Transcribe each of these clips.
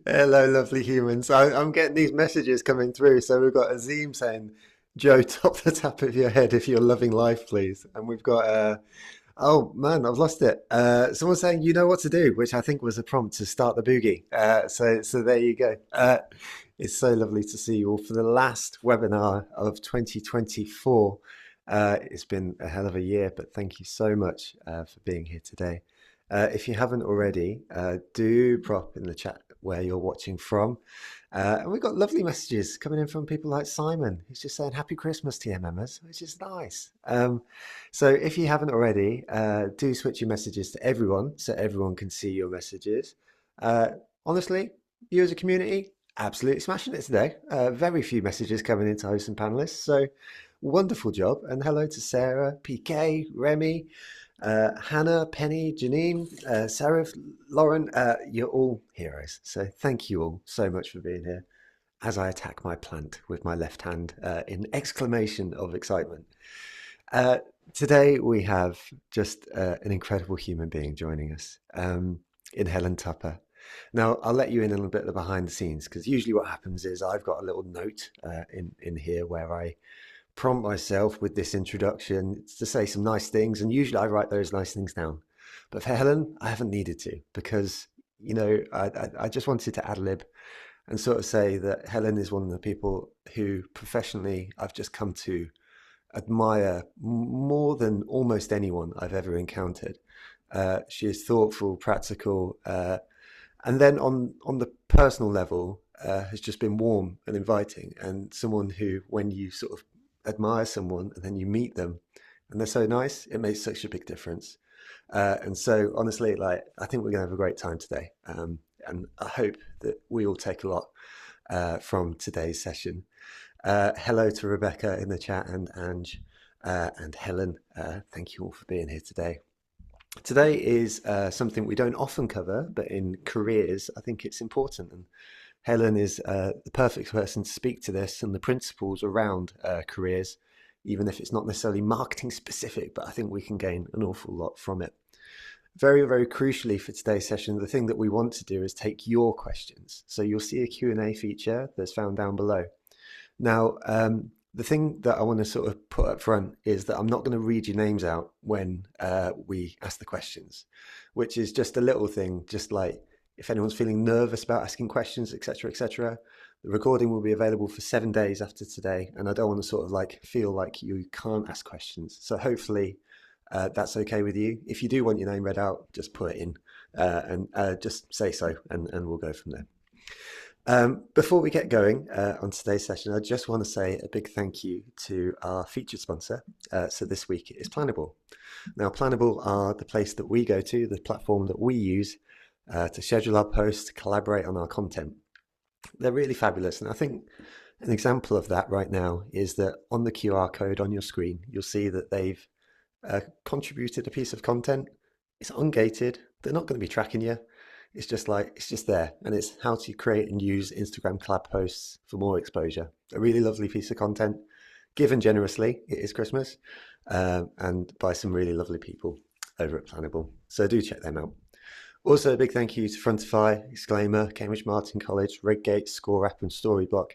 Hello, lovely humans. I'm getting these messages coming through. So we've got Azim saying, Joe, top the tap of your head if you're loving life, please. And we've got, oh man, I've lost it. Someone saying, you know what to do, which I think was a prompt to start the boogie. So there you go. It's so lovely to see you all for the last webinar of 2024. It's been a hell of a year, but thank you so much for being here today. If you haven't already, do prop in the chat where you're watching from. And we've got lovely messages coming in from people like Simon, who's just saying Happy Christmas to you, members, which is nice. So if you haven't already, do switch your messages to everyone so everyone can see your messages. Uh, Honestly, you as a community, absolutely smashing it today. Very few messages coming into hosts and panelists, so wonderful job. And hello to Sarah, PK, Remy, Hannah, Penny, Janine, Sarah, Lauren, you're all heroes. So thank you all so much for being here as I attack my plant with my left hand in exclamation of excitement. Uh, Today we have just an incredible human being joining us in Helen Tupper. Now, I'll let you in a little bit of the behind the scenes because usually what happens is I've got a little note in here where I prompt myself with this introduction to say some nice things, and usually I write those nice things down. But for Helen, I haven't needed to because I just wanted to ad lib and sort of say that Helen is one of the people who professionally I've just come to admire more than almost anyone I've ever encountered. She is thoughtful, practical, and then on the personal level, has just been warm and inviting, and someone who, when you sort of admire someone and then you meet them and they're so nice, it makes such a big difference. And so, honestly, like I think we're gonna have a great time today, and I hope that we all take a lot from today's session. Hello to Rebecca in the chat and Ange and Helen. Thank you all for being here today. Today is something we don't often cover, but in careers, I think it's important. And Helen is the perfect person to speak to this and the principles around careers, even if it's not necessarily marketing specific, but I think we can gain an awful lot from it. Very, very crucially for today's session, the thing that we want to do is take your questions. So you'll see a Q&A feature that's found down below. Now, the thing that I want to sort of put up front is that I'm not going to read your names out when we ask the questions, which is just a little thing, just like if anyone's feeling nervous about asking questions, etc., etc. The recording will be available for 7 days after today, and I don't want to sort of like feel like you can't ask questions. So hopefully that's okay with you. If you do want your name read out, just put it in and just say so, and we'll go from there. Before we get going on today's session, I just want to say a big thank you to our featured sponsor. So this week it is Planable. Now, Planable are the place that we go to, the platform that we use to schedule our posts, to collaborate on our content. They're really fabulous. And I think an example of that right now is that on the QR code on your screen, you'll see that they've contributed a piece of content. It's ungated. They're not going to be tracking you. It's just like, it's just there. And it's how to create and use Instagram collab posts for more exposure. A really lovely piece of content, given generously. It is Christmas, and by some really lovely people over at Planable. So do check them out. Also, a big thank you to Frontify, Exclaimer, Cambridge Martin College, Redgate, Score App, and Storyblock.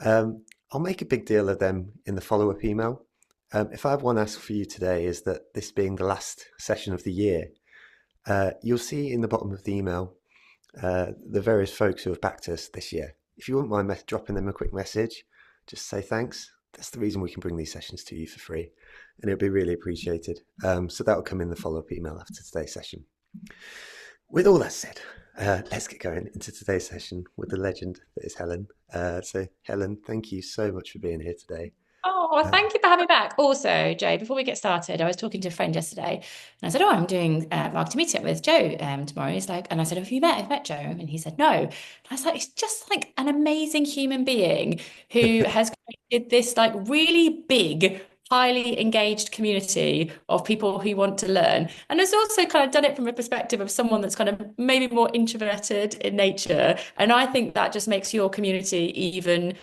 I'll make a big deal of them in the follow-up email. If I have one ask for you today is that this being the last session of the year, you'll see in the bottom of the email the various folks who have backed us this year. If you wouldn't mind dropping them a quick message, just say thanks. That's the reason we can bring these sessions to you for free, and it'll be really appreciated. So that will come in the follow-up email after today's session. With all that said, let's get going into today's session with the legend that is Helen. So Helen, thank you so much for being here today. Oh, well, thank you for having me back. Also, Joe, before we get started, I was talking to a friend yesterday and I said, oh, I'm doing marketing meetup with Joe tomorrow. He's like, and I said, have you met Joe? And he said, no. And I was like, it's just like an amazing human being who has created this like really big, highly engaged community of people who want to learn. And has also kind of done it from a perspective of someone that's kind of maybe more introverted in nature. And I think that just makes your community even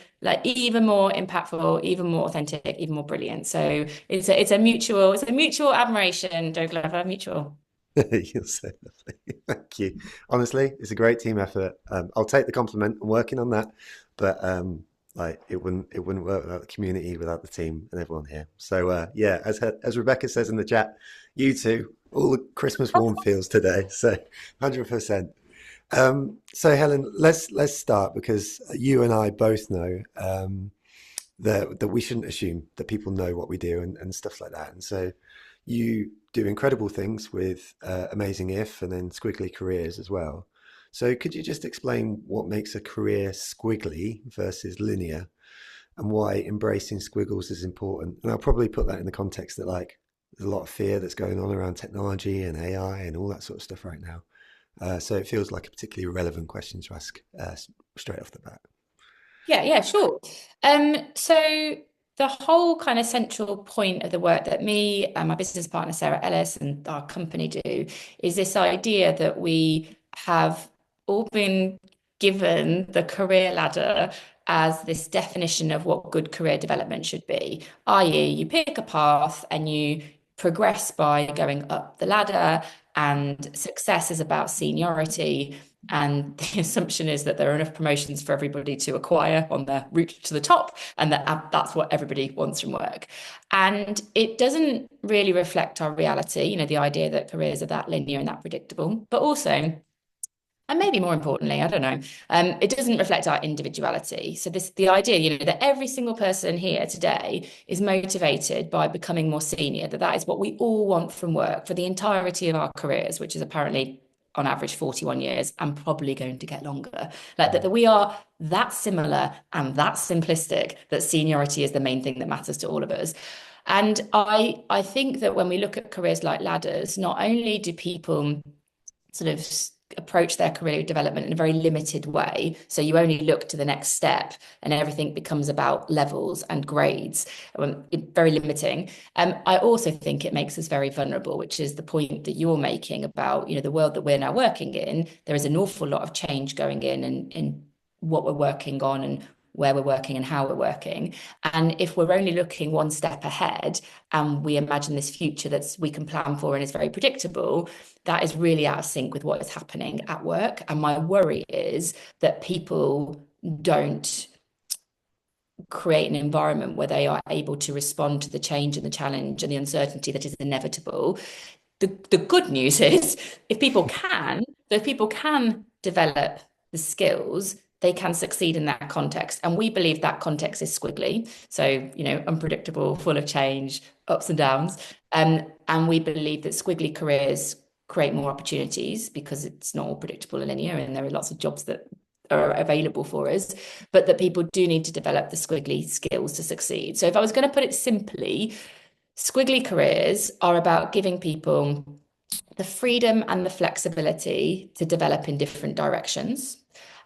more impactful, even more authentic, even more brilliant. So it's a mutual admiration, Joe Glover, mutual. You're so lovely. Thank you. Honestly, it's a great team effort. I'll take the compliment. I'm working on that, but like it wouldn't work without the community, without the team, and everyone here. So yeah, as Rebecca says in the chat, you two, all the Christmas warm feels today. So 100%. So Helen, let's start because you and I both know that we shouldn't assume that people know what we do and stuff like that. And so you do incredible things with Amazing If and then Squiggly Careers as well. So could you just explain what makes a career squiggly versus linear and why embracing squiggles is important? And I'll probably put that in the context that like there's a lot of fear that's going on around technology and AI and all that sort of stuff right now. So it feels like a particularly relevant question to ask straight off the bat. Yeah, yeah, sure. So the whole kind of central point of the work that me and my business partner Sarah Ellis and our company do is this idea that we have all been given the career ladder as this definition of what good career development should be, i.e., you pick a path and you progress by going up the ladder, and success is about seniority. And the assumption is that there are enough promotions for everybody to acquire on their route to the top, and that's what everybody wants from work. And it doesn't really reflect our reality, the idea that careers are that linear and that predictable, but also, and maybe more importantly, I don't know, it doesn't reflect our individuality. So the idea, that every single person here today is motivated by becoming more senior, that is what we all want from work for the entirety of our careers, which is apparently on average 41 years and probably going to get longer. Like that we are that similar and that simplistic that seniority is the main thing that matters to all of us. And I think that when we look at careers like ladders, not only do people sort of approach their career development in a very limited way. So you only look to the next step and everything becomes about levels and grades, very limiting. I also think it makes us very vulnerable, which is the point that you're making about, the world that we're now working in. There is an awful lot of change going in what we're working on and where we're working and how we're working. And if we're only looking one step ahead and we imagine this future that we can plan for and is very predictable, that is really out of sync with what is happening at work. And my worry is that people don't create an environment where they are able to respond to the change and the challenge and the uncertainty that is inevitable. The good news is if people can develop the skills, they can succeed in that context. And we believe that context is squiggly. So, unpredictable, full of change, ups and downs. And we believe that squiggly careers create more opportunities because it's not all predictable and linear, and there are lots of jobs that are available for us, but that people do need to develop the squiggly skills to succeed. So if I was going to put it simply, squiggly careers are about giving people the freedom and the flexibility to develop in different directions.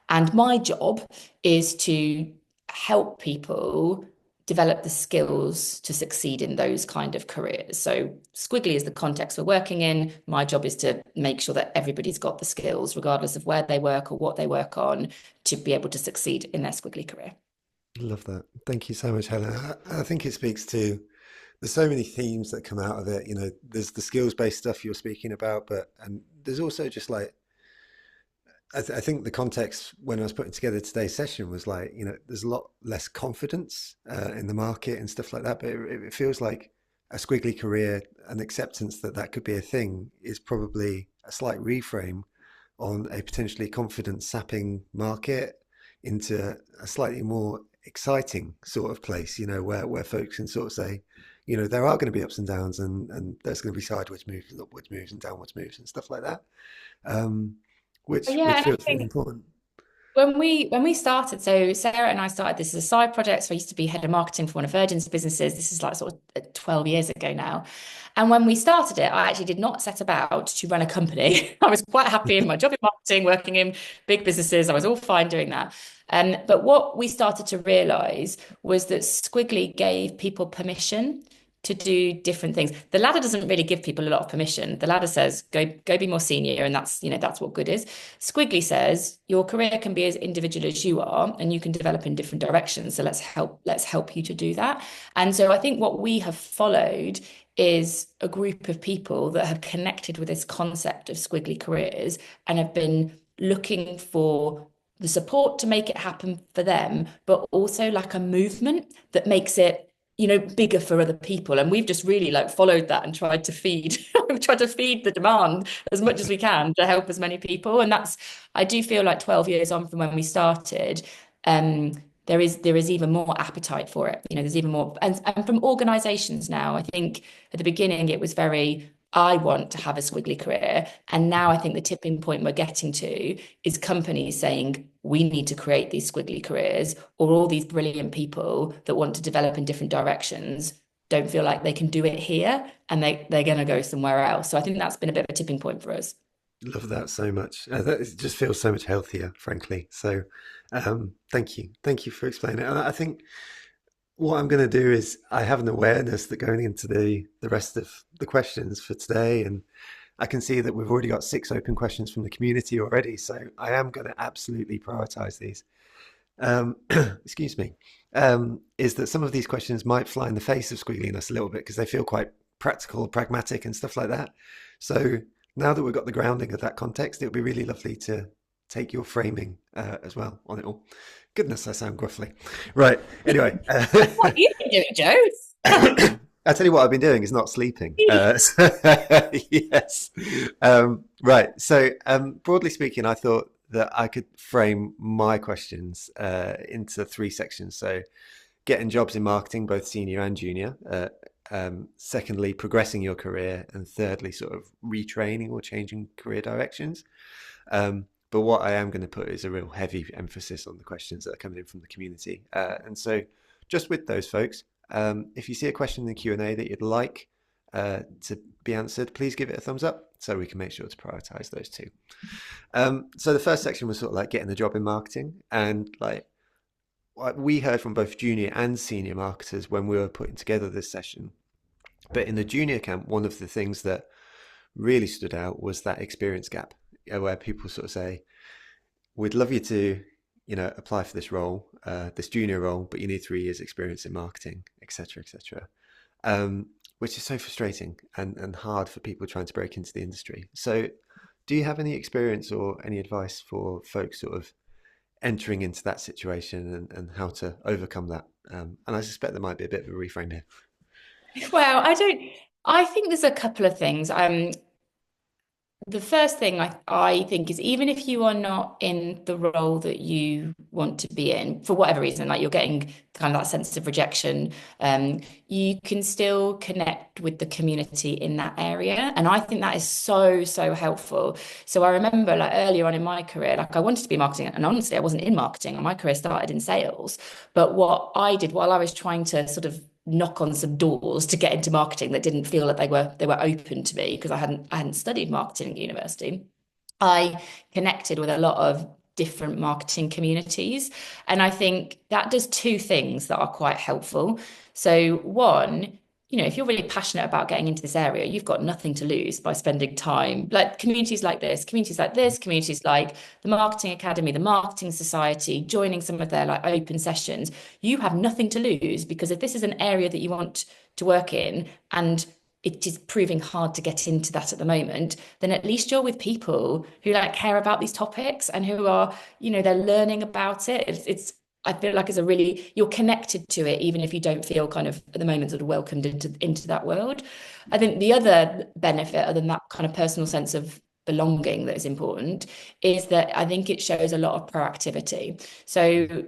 And my job is to help people develop the skills to succeed in those kind of careers. So squiggly is the context we're working in. My job is to make sure that everybody's got the skills, regardless of where they work or what they work on, to be able to succeed in their squiggly career. Love that. Thank you so much, Helen. I think it speaks to there's so many themes that come out of it. There's the skills-based stuff you're speaking about, and there's also just like I think the context when I was putting together today's session was like, there's a lot less confidence in the market and stuff like that, but it feels like a squiggly career and acceptance that that could be a thing is probably a slight reframe on a potentially confident sapping market into a slightly more exciting sort of place, where folks can sort of say, there are going to be ups and downs and there's going to be sideways moves and upwards moves and downwards moves and stuff like that. Um, which Yeah, and I feels really think important. when we started, so Sarah and I started this as a side project. So I used to be head of marketing for one of Virgin's businesses. This is like sort of 12 years ago now. And when we started it, I actually did not set about to run a company. I was quite happy in my job in marketing, working in big businesses. I was all fine doing that. But what we started to realize was that Squiggly gave people permission to do different things. The ladder doesn't really give people a lot of permission. The ladder says, go be more senior, and that's what good is. Squiggly says your career can be as individual as you are, and you can develop in different directions. So let's help you to do that. And so I think what we have followed is a group of people that have connected with this concept of squiggly careers and have been looking for the support to make it happen for them, but also like a movement that makes it, bigger for other people. And we've just really like followed that and tried to feed, we've tried to feed the demand as much as we can to help as many people. And I do feel like 12 years on from when we started, um, there is even more appetite for it. There's even more, and from organizations now. I think at the beginning it was very, I want to have a squiggly career. And now I think the tipping point we're getting to is companies saying, we need to create these squiggly careers, or all these brilliant people that want to develop in different directions don't feel like they can do it here, and they're going to go somewhere else. So I think that's been a bit of a tipping point for us. Love that so much. It just feels so much healthier, frankly. So, thank you for explaining it. And I think what I'm going to do is I have an awareness that going into the rest of the questions for today, and I can see that we've already got 6 open questions from the community already. So I am going to absolutely prioritize these. Excuse me. Is that some of these questions might fly in the face of squiggliness a little bit because they feel quite practical, pragmatic, and stuff like that. So now that we've got the grounding of that context, it would be really lovely to take your framing as well on it all. Goodness, I sound gruffly. Right. Anyway, What have you been doing, Joe? I tell you what I've been doing is not sleeping. Yes. Right. So, broadly speaking, I thought that I could frame my questions into 3 sections. So, getting jobs in marketing, both senior and junior. Secondly, progressing your career, and thirdly, sort of retraining or changing career directions. But what I am going to put is a real heavy emphasis on the questions that are coming in from the community. And so, just with those folks, if you see a question in the Q&A that you'd like to be answered, please give it a thumbs up so we can make sure to prioritize those too. So the first section was sort of like getting the job in marketing, and like what we heard from both junior and senior marketers when we were putting together this session. But in the junior camp, one of the things that really stood out was that experience gap, where people sort of say, we'd love you to, apply for this role, this junior role, but you need 3 years experience in marketing, etc., etc. Which is so frustrating and hard for people trying to break into the industry. So do you have any experience or any advice for folks sort of entering into that situation and how to overcome that? And I suspect there might be a bit of a reframe here. Well, I think there's a couple of things. The first thing I think is, even if you are not in the role that you want to be in, for whatever reason, like you're getting kind of that sense of rejection, you can still connect with the community in that area. And I think that is so, so helpful. So I remember like earlier on in my career, like I wanted to be marketing, and honestly, I wasn't in marketing. My career started in sales. But what I did while I was trying to sort of knock on some doors to get into marketing that didn't feel like they were open to me, because I hadn't studied marketing at university, I connected with a lot of different marketing communities. And I think that does 2 things that are quite helpful. So one, if you're really passionate about getting into this area, you've got nothing to lose by spending time like communities like this, communities like the Marketing Academy, the Marketing Society, joining some of their like open sessions. You have nothing to lose, because if this is an area that you want to work in, and it is proving hard to get into that at the moment, then at least you're with people who like care about these topics and who are, they're learning about it. I feel like you're connected to it, even if you don't feel kind of at the moment sort of welcomed into that world. I think the other benefit, other than that kind of personal sense of belonging that is important, is that I think it shows a lot of proactivity. So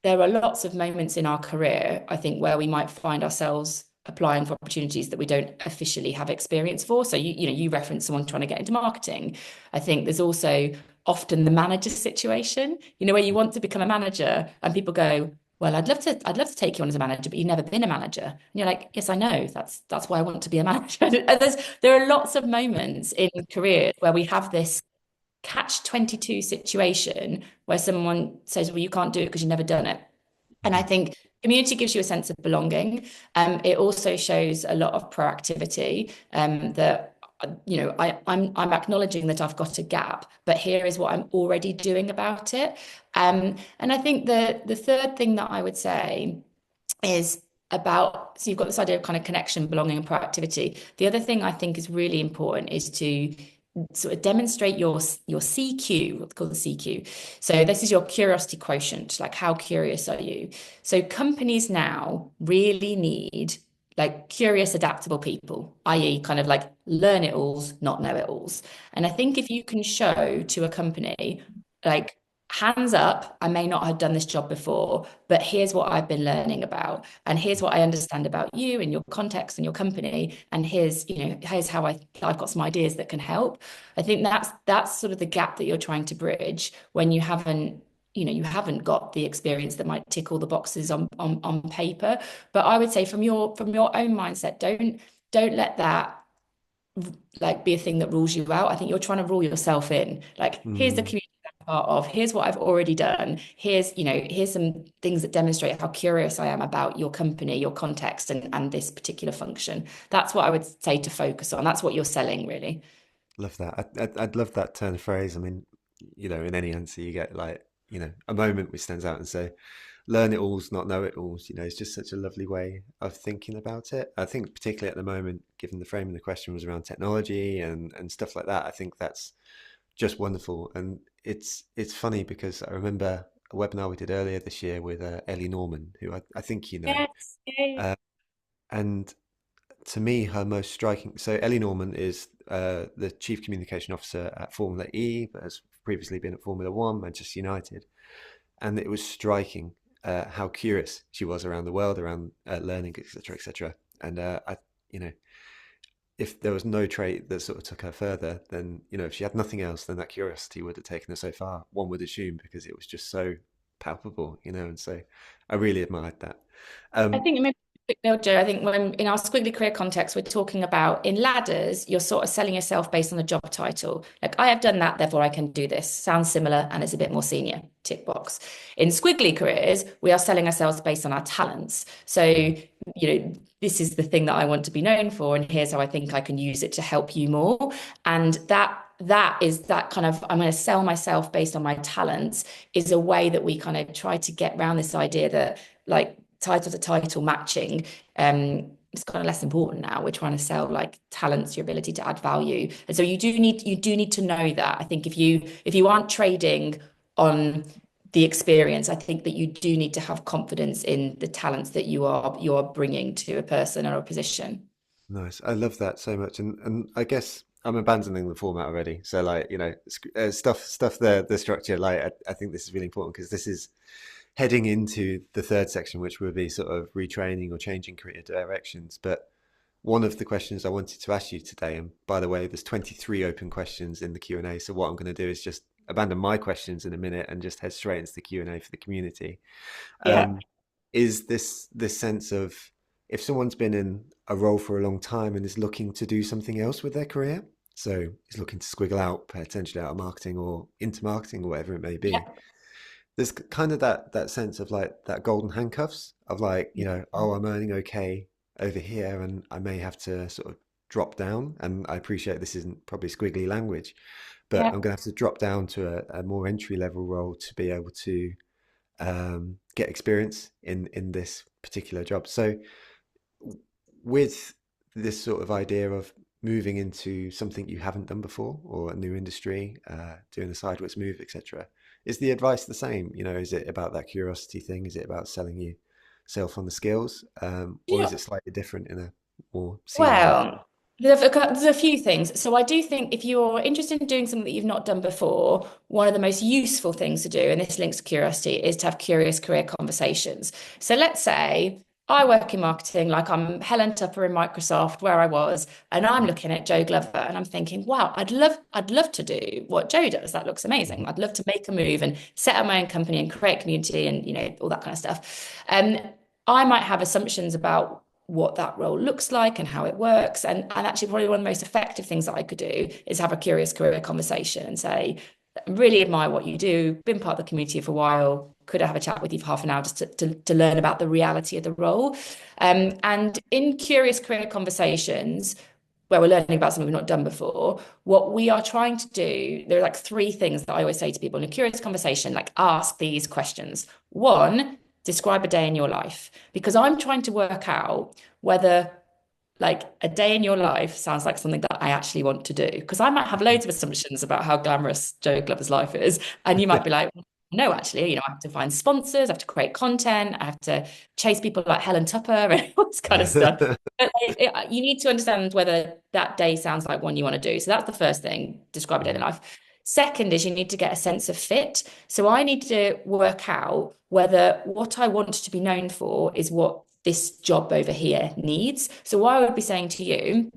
there are lots of moments in our career, I think, where we might find ourselves applying for opportunities that we don't officially have experience for. So you reference someone trying to get into marketing. I think there's also often the manager situation, where you want to become a manager and people go, well, I'd love to take you on as a manager, but you've never been a manager. And you're like, yes, I know. That's why I want to be a manager. And there are lots of moments in careers where we have this catch 22 situation where someone says, well, you can't do it because you've never done it. And I Mhm. think community gives you a sense of belonging. It also shows a lot of proactivity, that I'm acknowledging that I've got a gap, but here is what I'm already doing about it. And I think the third thing that I would say is about, so you've got this idea of kind of connection, belonging, and proactivity. The other thing I think is really important is to sort of demonstrate your CQ, what's called the CQ. So this is your curiosity quotient, like how curious are you? So companies now really need like curious, adaptable people, i.e., kind of like learn it alls, not know it alls. And I think if you can show to a company, like, hands up, I may not have done this job before, but here's what I've been learning about, and here's what I understand about you and your context and your company, and here's how I've got some ideas that can help. I think that's sort of the gap that you're trying to bridge when you haven't got the experience that might tick all the boxes on paper. But I would say from your own mindset, don't let that like be a thing that rules you out. I think you're trying to rule yourself in. Like, here's the Mm. community I'm part of. Here's what I've already done. Here's some things that demonstrate how curious I am about your company, your context, and this particular function. That's what I would say to focus on. That's what you're selling, really. Love that. I'd love that turn of phrase. I mean, in any answer you get like, a moment which stands out and say, learn it alls, not know it alls. It's just such a lovely way of thinking about it. I think particularly at the moment, given the frame of the question was around technology and stuff like that, I think that's just wonderful. And it's funny because I remember a webinar we did earlier this year with Ellie Norman, who I think you know. Yes. Yeah. Uh, and to me, her most striking. So Ellie Norman is the chief communication officer at Formula E, but has previously been at Formula One, Manchester United, and it was striking how curious she was around the world, around learning, etc., etc. And you know, if there was no trait that sort of took her further, then if she had nothing else, then that curiosity would have taken her so far. One would assume because it was just so palpable, and so I really admired that. I Um, think maybe quick note, Joe. I think when in our squiggly career context, we're talking about in ladders, you're sort of selling yourself based on the job title. Like, I have done that, therefore I can do this. Sounds similar and it's a bit more senior. Tick box. In squiggly careers, we are selling ourselves based on our talents. So, this is the thing that I want to be known for, and here's how I think I can use it to help you more. And that is that kind of, I'm going to sell myself based on my talents, is a way that we kind of try to get around this idea that, like, title to title matching, it's kind of less important now. We're trying to sell like talents, your ability to add value. And so you do need to know that. I think if you aren't trading on the experience, I think that you do need to have confidence in the talents that you are bringing to a person or a position. Nice. I love that so much, and I guess I'm abandoning the format already. So like stuff the structure. Like I think this is really important because this is heading into the third section, which will be sort of retraining or changing career directions. But one of the questions I wanted to ask you today, and by the way, there's 23 open questions in the Q&A. So what I'm going to do is just abandon my questions in a minute and just head straight into the Q&A for the community. Yeah. Um, is this sense of if someone's been in a role for a long time and is looking to do something else with their career, so is looking to squiggle out potentially out of marketing or into marketing or whatever it may be, Yeah. there's kind of that sense of like that golden handcuffs of like, oh, I'm earning okay over here and I may have to sort of drop down. And I appreciate this isn't probably squiggly language, but Yeah. I'm going to have to drop down to a more entry level role to be able to get experience in this particular job. So with this sort of idea of moving into something you haven't done before or a new industry, doing a sideways move, etc., is the advice the same? Is it about that curiosity thing? Is it about selling yourself on the skills, or is Yeah. it slightly different in a more senior role? Well, there's a few things. So I do think if you're interested in doing something that you've not done before, one of the most useful things to do, and this links to curiosity, is to have curious career conversations. So let's say I work in marketing, like I'm Helen Tupper in Microsoft, where I was, and I'm looking at Joe Glover and I'm thinking, wow, I'd love to do what Joe does. That looks amazing. Mhm. I'd love to make a move and set up my own company and create community and all that kind of stuff. I might have assumptions about what that role looks like and how it works. And actually, probably one of the most effective things that I could do is have a curious career conversation and say, really admire what you do, been part of the community for a while. Could I have a chat with you for half an hour just to learn about the reality of the role? And in curious career conversations, where we're learning about something we've not done before, what we are trying to do, there are like three things that I always say to people in a curious conversation, like ask these questions. One, describe a day in your life, because I'm trying to work out whether like a day in your life sounds like something that I actually want to do. Because I might have loads of assumptions about how glamorous Joe Glover's life is. And you might be like, no, actually, I have to find sponsors, I have to create content, I have to chase people like Helen Tupper and all this kind of stuff. But like, you need to understand whether that day sounds like one you want to do. So that's the first thing, describe a day in life. Second is you need to get a sense of fit. So I need to work out whether what I want to be known for is what this job over here needs. So I would be saying to you,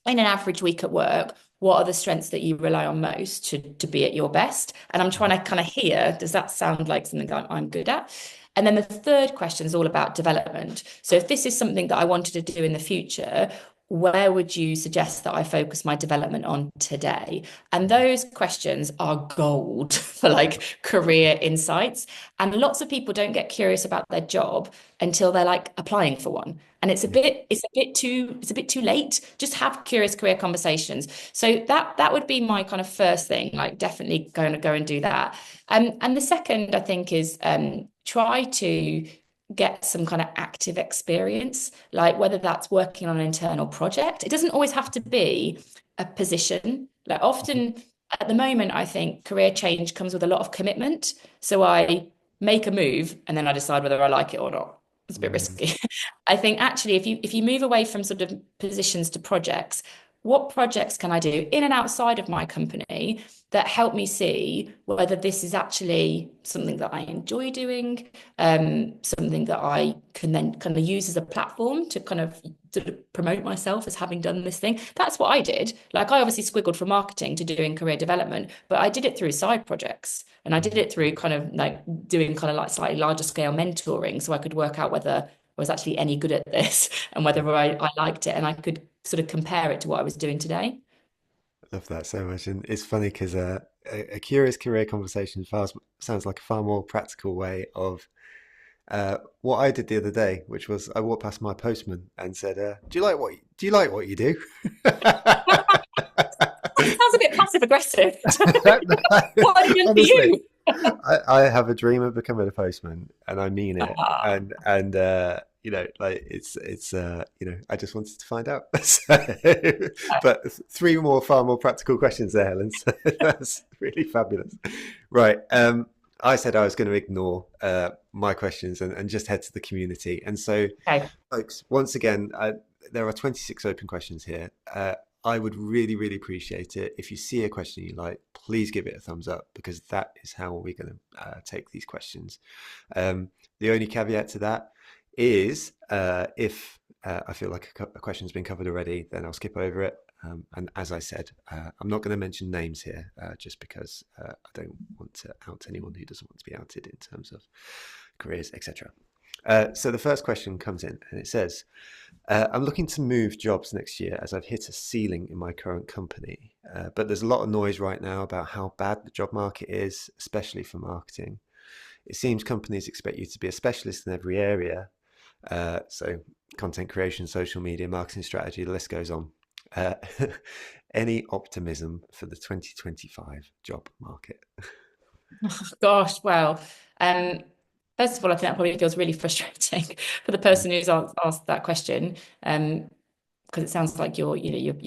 in an average week at work, what are the strengths that you rely on most to be at your best? And I'm trying to kind of hear, does that sound like something that I'm good at? And then the third question is all about development. So if this is something that I wanted to do in the future, where would you suggest that I focus my development on today? And those questions are gold for like career insights. And lots of people don't get curious about their job until they're like applying for one. And it's a bit too late. Just have curious career conversations. So that would be my kind of first thing, like definitely going to go and do that. And the second, I think, is try to get some kind of active experience, like whether that's working on an internal project. It doesn't always have to be a position. Like often at the moment, I think career change comes with a lot of commitment. So I make a move and then I decide whether I like it or not. It's a bit risky. I think actually if you move away from sort of positions to projects, what projects can I do in and outside of my company that help me see whether this is actually something that I enjoy doing, something that I can then kind of use as a platform to kind of sort of promote myself as having done this thing. That's what I did. Like I obviously squiggled from marketing to doing career development, but I did it through side projects and I did it through kind of like doing kind of like slightly larger scale mentoring so I could work out whether I was actually any good at this and whether I liked it and I could sort of compare it to what I was doing today. Love that so much, and it's funny because a curious career conversation sounds like a far more practical way of what I did the other day, which was I walked past my postman and said, do you like what you do?" That sounds a bit passive aggressive. What have I done for Honestly, you? I have a dream of becoming a postman, and I mean it. Ah, And like I just wanted to find out. So, but three more far more practical questions there, Helen. So that's really fabulous. Right. I said I was going to ignore my questions and just head to the community. And so, okay. folks, once again, there are 26 open questions here. I would really, really appreciate it. If you see a question you like, please give it a thumbs up because that is how we're going to take these questions. The only caveat to that is if I feel like a question's been covered already, then I'll skip over it. And as I said, I'm not going to mention names here just because I don't want to out anyone who doesn't want to be outed in terms of careers, etc. So the first question comes in and it says, I'm looking to move jobs next year as I've hit a ceiling in my current company. But there's a lot of noise right now about how bad the job market is, especially for marketing. It seems companies expect you to be a specialist in every area. So content creation, social media, marketing strategy, the list goes on. Uh, any optimism for the 2025 job market? Gosh, well, um, first of all, I think that probably feels really frustrating for the person who's asked that question. Because it sounds like you're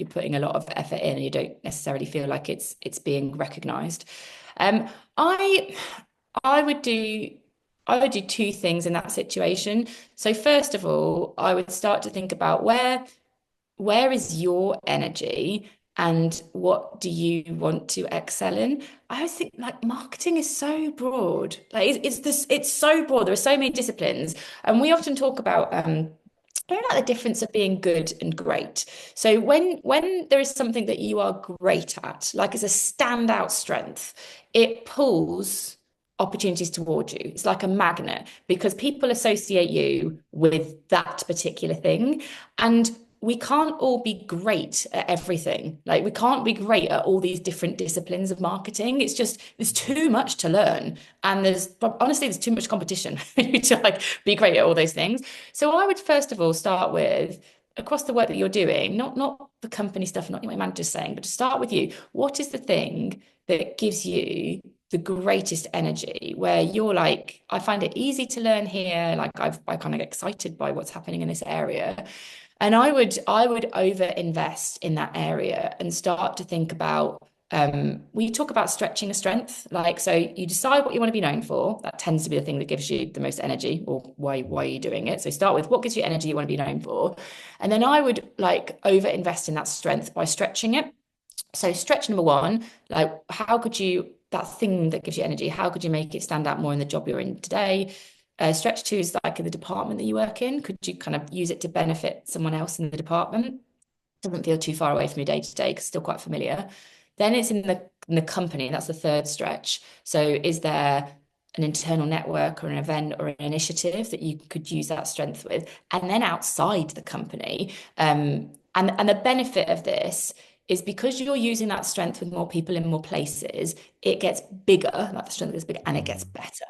putting a lot of effort in and you don't necessarily feel like it's being recognized. Um, I I would do I would do two things in that situation. So first of all, I would start to think about where is your energy and what do you want to excel in? I always think like marketing is so broad. Like it's so broad. There are so many disciplines. And we often talk about I don't like the difference of being good and great. So when there is something that you are great at, like as a standout strength, it pulls opportunities towards you. It's like a magnet because people associate you with that particular thing. And we can't all be great at everything. Like we can't be great at all these different disciplines of marketing. It's just there's too much to learn, and there's too much competition to like be great at all those things. So I would first of all start with across the work that you're doing, not the company stuff, not what your manager's saying, but to start with you. What is the thing that gives you the greatest energy where you're like, I find it easy to learn here. Like I kind of get excited by what's happening in this area. And I would over invest in that area and start to think about we talk about stretching a strength. Like, so you decide what you want to be known for. That tends to be the thing that gives you the most energy or why are you doing it? So start with what gives you energy you want to be known for. And then I would like over invest in that strength by stretching it. So stretch number one, like how could you that thing that gives you energy, how could you make it stand out more in the job you're in today? Stretch two is like the department that you work in. Could you kind of use it to benefit someone else in the department? Doesn't feel too far away from your day to day because it's still quite familiar. Then it's in the company. That's the third stretch. So is there an internal network or an event or an initiative that you could use that strength with? And then outside the company, and the benefit of this is because you're using that strength with more people in more places, it gets bigger, like the strength gets bigger and it gets better.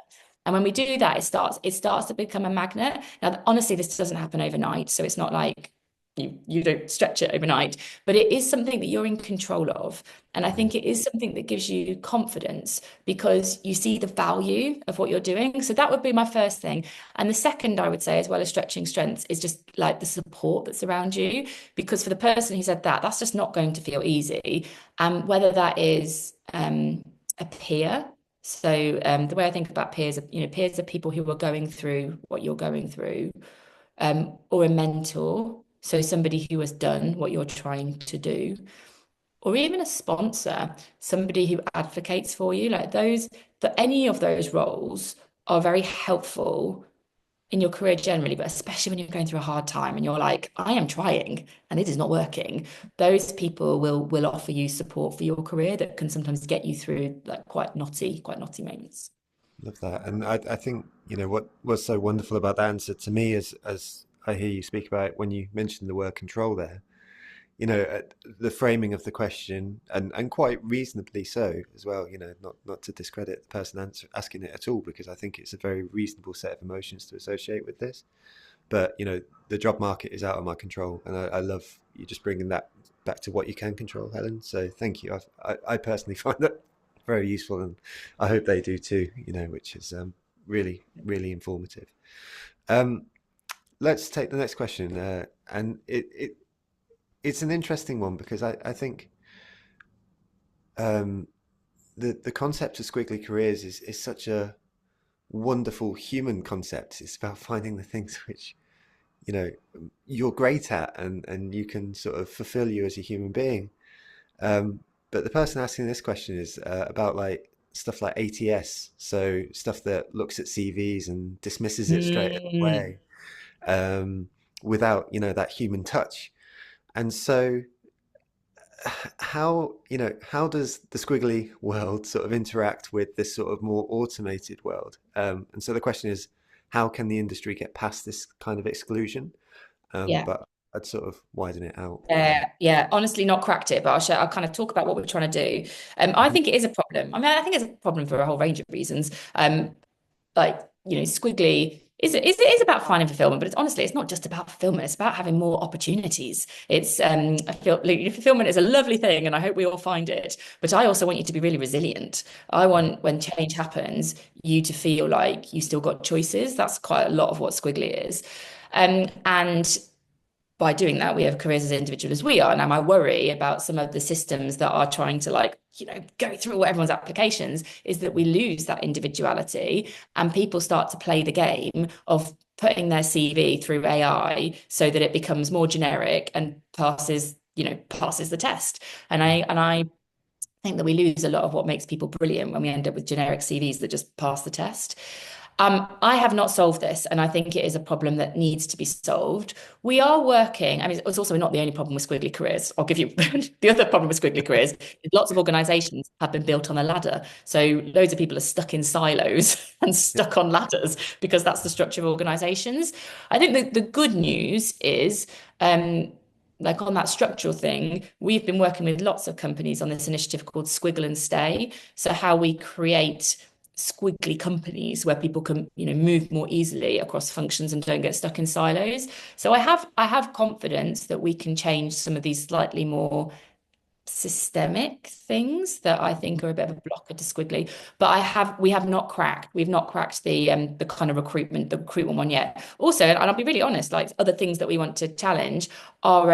And when we do that, it starts to become a magnet. Now, honestly, this doesn't happen overnight. So it's not like you don't stretch it overnight, but it is something that you're in control of. And I think it is something that gives you confidence because you see the value of what you're doing. So that would be my first thing. And the second, I would say, as well as stretching strengths, is just like the support that's around you. Because for the person who said that, that's just not going to feel easy. And whether that is a peer. So the way I think about peers, peers are people who are going through what you're going through, or a mentor, so somebody who has done what you're trying to do, or even a sponsor, somebody who advocates for you. Like those, that any of those roles are very helpful in your career generally, but especially when you're going through a hard time and you're like, I am trying and it is not working. Those people will offer you support for your career that can sometimes get you through like quite knotty moments. Love that. And I think, what was so wonderful about that answer to me is, as I hear you speak about it, when you mentioned the word control there, the framing of the question, and quite reasonably so as well, not to discredit the person asking it at all, because I think it's a very reasonable set of emotions to associate with this. But, the job market is out of my control. And I love you just bringing that back to what you can control, Helen. So thank you. I personally find that very useful, and I hope they do too, which is really, really informative. Um, let's take the next question. And it's an interesting one because I think um, the concept of squiggly careers is such a wonderful human concept. It's about finding the things which you're great at and you can sort of fulfill you as a human being. But the person asking this question is about like stuff like ATS, so stuff that looks at CVs and dismisses it straight Mm, away, um, without that human touch. And so how does the squiggly world sort of interact with this sort of more automated world? And so the question is, how can the industry get past this kind of exclusion? yeah. But I'd sort of widen it out. Yeah, honestly, not cracked it, but I'll kind of talk about what we're trying to do. I Mhm. think it is a problem. I mean, I think it's a problem for a whole range of reasons. Like, Squiggly is about finding fulfillment, but it's not just about fulfillment. It's about having more opportunities. I feel like fulfillment is a lovely thing, and I hope we all find it. But I also want you to be really resilient. I want when change happens, you to feel like you still got choices. That's quite a lot of what Squiggly is. And by doing that, we have careers as individual as we are. Now, my worry about some of the systems that are trying to go through all everyone's applications is that we lose that individuality and people start to play the game of putting their CV through AI so that it becomes more generic and passes the test. And I think that we lose a lot of what makes people brilliant when we end up with generic CVs that just pass the test. I have not solved this, and I think it is a problem that needs to be solved. We are working. I mean, it's also not the only problem with squiggly careers. I'll give you the other problem with squiggly careers is lots of organizations have been built on a ladder. So loads of people are stuck in silos and Yeah. stuck on ladders because that's the structure of organizations. I think the good news is like on that structural thing, we've been working with lots of companies on this initiative called Squiggle and Stay. So how we create squiggly companies where people can, move more easily across functions and don't get stuck in silos. So I have confidence that we can change some of these slightly more systemic things that I think are a bit of a blocker to Squiggly. But we've not cracked the kind of the recruitment one yet. Also, and I'll be really honest, like other things that we want to challenge are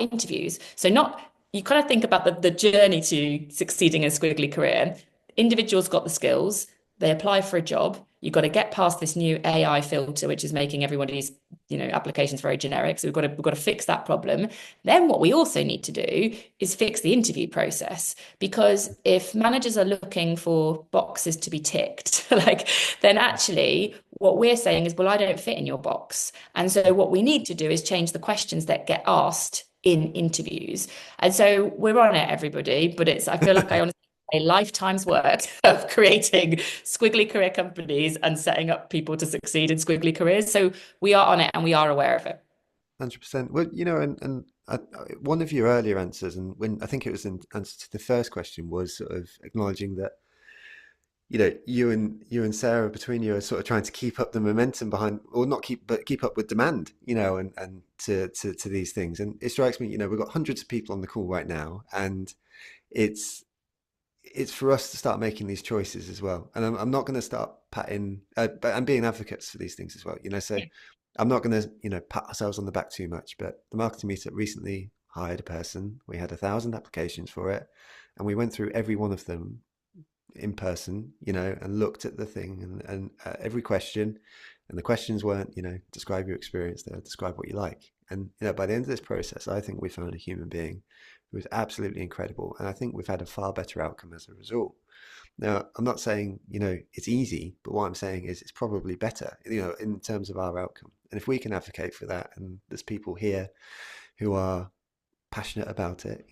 interviews. So not you kind of think about the journey to succeeding in a Squiggly career. Individuals got the skills, they apply for a job. You've got to get past this new AI filter, which is making everybody's, applications very generic. So we've got to fix that problem. Then what we also need to do is fix the interview process, because if managers are looking for boxes to be ticked, like then actually what we're saying is, well, I don't fit in your box. And so what we need to do is change the questions that get asked in interviews. And so we're on it, everybody, but I feel like I honestly a lifetime's work of creating squiggly career companies and setting up people to succeed in squiggly careers. So we are on it and we are aware of it. 100%. Well, one of your earlier answers, and when I think it was in answer to the first question, was sort of acknowledging that you and Sarah between you are sort of trying to keep up the momentum behind, or not keep, but keep up with demand, and to these things. And it strikes me, we've got hundreds of people on the call right now, and it's it's for us to start making these choices as well. And I'm not going to start patting, but I'm being advocates for these things as well. So I'm not going to, pat ourselves on the back too much. But the marketing meetup recently hired a person. We had 1,000 applications for it, and we went through every one of them in person, and looked at the thing and every question. And the questions weren't, describe your experience. They were describe what you like. And by the end of this process, I think we found a human being who was absolutely incredible. And I think we've had a far better outcome as a result. Now, I'm not saying, it's easy, but what I'm saying is it's probably better, in terms of our outcome. And if we can advocate for that, and there's people here who are passionate about it,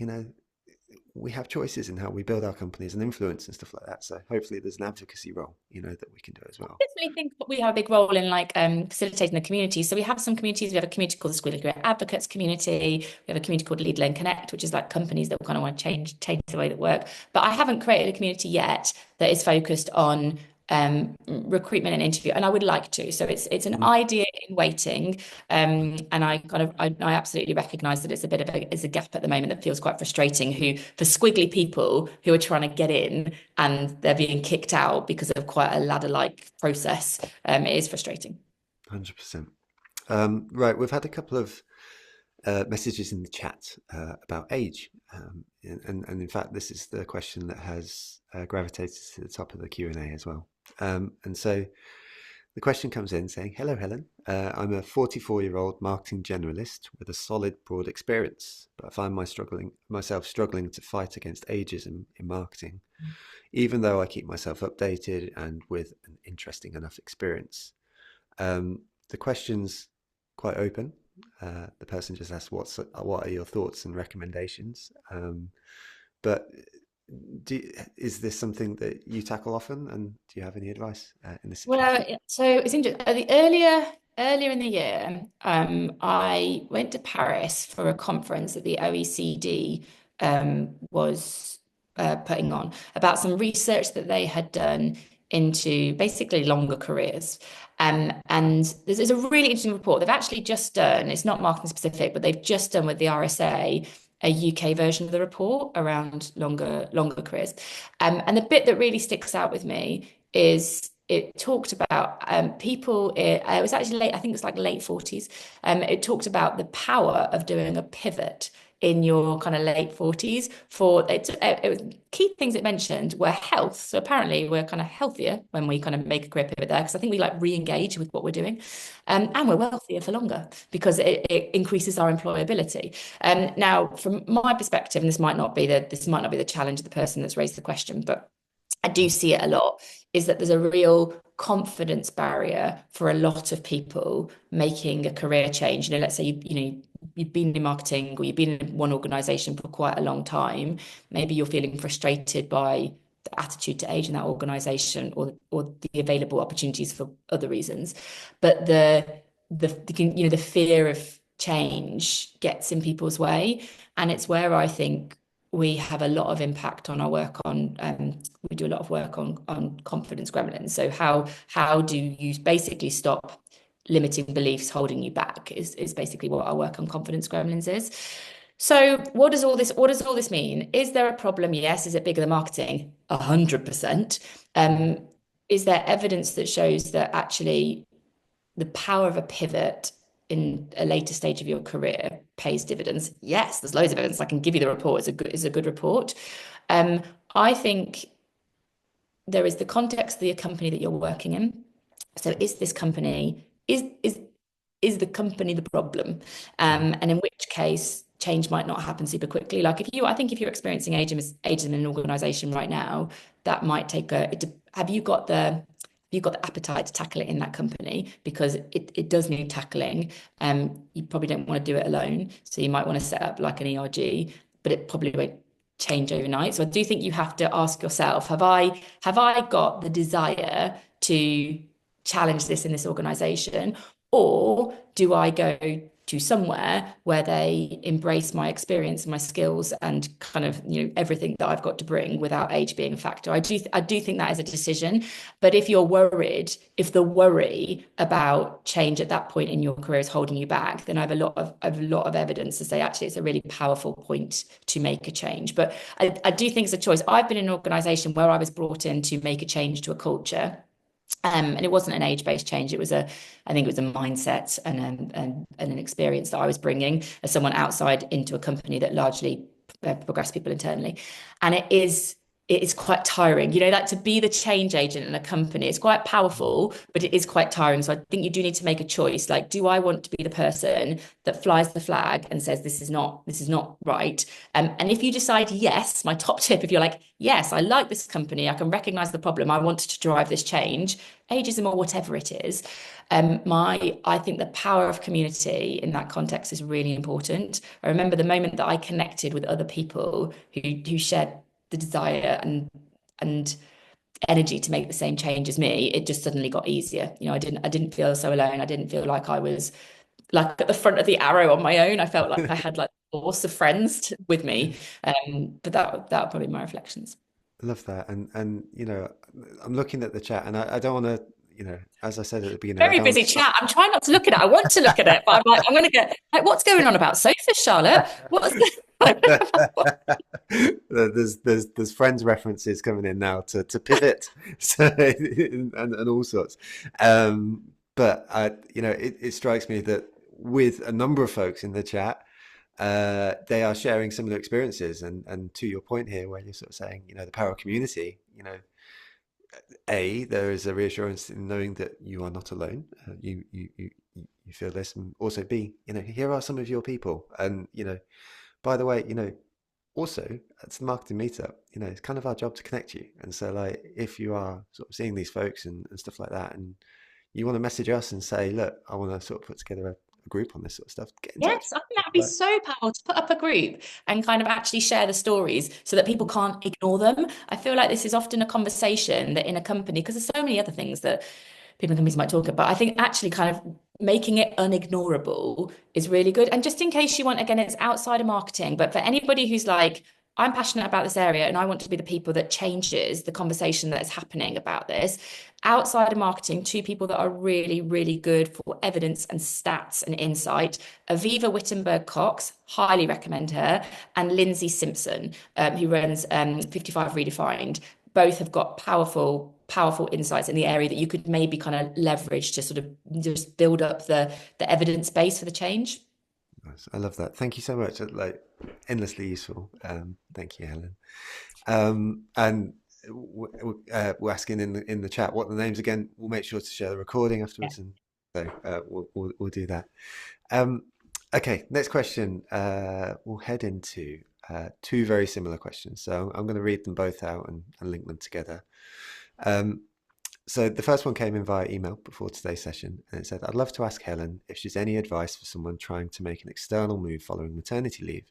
we have choices in how we build our companies and influence and stuff like that. So hopefully there's an advocacy role, that we can do as well. Definitely think we have a big role in like facilitating the community. So we have some communities. We have a community called the Squiggly Career Advocates Community. We have a community called Lead Learn Connect, which is like companies that kind of want to change the way that work. But I haven't created a community yet that is focused on recruitment and interview, and I would like to. So it's an Mhm. idea in waiting, and I absolutely recognise that it's a bit of a gap at the moment that feels quite frustrating. For squiggly people who are trying to get in and they're being kicked out because of quite a ladder-like process, it is frustrating. 100%. Right, we've had a couple of messages in the chat about age. And in fact, this is the question that has gravitated to the top of the Q&A as well. And so the question comes in saying, "Hello, Helen. I'm a 44-year-old marketing generalist with a solid, broad experience, but I find myself struggling to fight against ageism in marketing, even though I keep myself updated and with an interesting enough experience." The question's quite open. The person just asked, "What are your thoughts and recommendations?" But is this something that you tackle often, and do you have any advice in this situation? Well, so it's interesting. Earlier in the year, I went to Paris for a conference that the OECD was putting on about some research that they had done into basically longer careers. And there's a really interesting report. They've actually just done, it's not marketing specific, but they've just done with the RSA a UK version of the report around longer careers. And the bit that really sticks out with me is it talked about people, it was actually late, I think it's like late 40s. It talked about the power of doing a pivot in your kind of late 40s for it was key things it mentioned were health. So apparently we're kind of healthier when we kind of make a career pivot there, because I think we like re-engage with what we're doing. And we're wealthier for longer because it increases our employability. Now, from my perspective, and this might not be the challenge of the person that's raised the question, but I do see it a lot, is that there's a real confidence barrier for a lot of people making a career change. Let's say you've been in marketing or you've been in one organization for quite a long time. Maybe you're feeling frustrated by the attitude to age in that organization, or the available opportunities for other reasons. But the fear of change gets in people's way. And it's where I think we have a lot of impact on our work on we do a lot of work on confidence gremlins. So how do you basically stop limiting beliefs holding you back is basically what our work on confidence gremlins is. So what does all this mean? Is there a problem? Yes. Is it bigger than marketing? 100%. Um, is there evidence that shows that actually the power of a pivot in a later stage of your career pays dividends? Yes, there's loads of evidence. I can give you the report. It's a good report. Um, I think there is the context of the company that you're working in. So is this company is the company the problem? And in which case change might not happen super quickly. Like I think if you're experiencing ageism in an organization right now, that might take have you got the appetite to tackle it in that company? Because it does need tackling. You probably don't want to do it alone. So you might want to set up like an ERG, but it probably won't change overnight. So I do think you have to ask yourself, have I got the desire to challenge this in this organization? Or do I go to somewhere where they embrace my experience and my skills and kind of, everything that I've got to bring without age being a factor? I do think that is a decision. But if you're worried, if the worry about change at that point in your career is holding you back, then I have a lot of evidence to say actually it's a really powerful point to make a change. But I do think it's a choice. I've been in an organization where I was brought in to make a change to a culture. And it wasn't an age-based change. I think it was a mindset and an experience that I was bringing as someone outside into a company that largely progressed people internally. And it is quite tiring, like to be the change agent in a company. It's quite powerful, but it is quite tiring. So I think you do need to make a choice. Like, do I want to be the person that flies the flag and says this is not right? And if you decide yes, my top tip, if you're like, yes, I like this company, I can recognize the problem, I want to drive this change, ageism or whatever it is. I think the power of community in that context is really important. I remember the moment that I connected with other people who shared the desire and energy to make the same change as me. It just suddenly got easier. I didn't feel so alone. I didn't feel like I was like at the front of the arrow on my own. I felt like I had like a force of friends with me. But that would probably be my reflections. I love that. And I'm looking at the chat, and I don't want to, as I said at the beginning, I Very don't want busy to stop. chat. I'm trying not to look at it. I want to look at it, but I'm like, I'm going to get like, what's going on about sofas, Charlotte? What's There's friends references coming in now to pivot, so and all sorts. But it strikes me that with a number of folks in the chat, they are sharing similar experiences, and to your point here, where you're sort of saying, the power of community. There is a reassurance in knowing that you are not alone. You feel this, and also B, here are some of your people, and by the way, also it's the marketing meetup. It's kind of our job to connect you, and so like if you are sort of seeing these folks and stuff like that, and you want to message us and say, look, I want to sort of put together a group on this sort of stuff, get in touch. Yes, I think that would be Like, so powerful to put up a group and kind of actually share the stories so that people can't ignore them. I feel like this is often a conversation that in a company, because there's so many other things that people in companies might talk about. I think actually kind of making it unignorable is really good. And just in case you want, again, it's outside of marketing, but for anybody who's like, I'm passionate about this area and I want to be the people that changes the conversation that is happening about this. Outside of marketing, two people that are really, really good for evidence and stats and insight. Aviva Wittenberg-Cox, highly recommend her, and Lindsay Simpson, who runs 55 Redefined. Both have got powerful insights in the area that you could maybe kind of leverage to sort of just build up the evidence base for the change. nice. I love that. Thank you so much. Like endlessly useful. Thank you, Helen. And we're asking in the chat what the names again. We'll make sure to share the recording afterwards, and so we'll do that. Okay, next question. We'll head into two very similar questions. So I'm going to read them both out and link them together. So the first one came in via email before today's session, and it said, I'd love to ask Helen if she's any advice for someone trying to make an external move following maternity leave.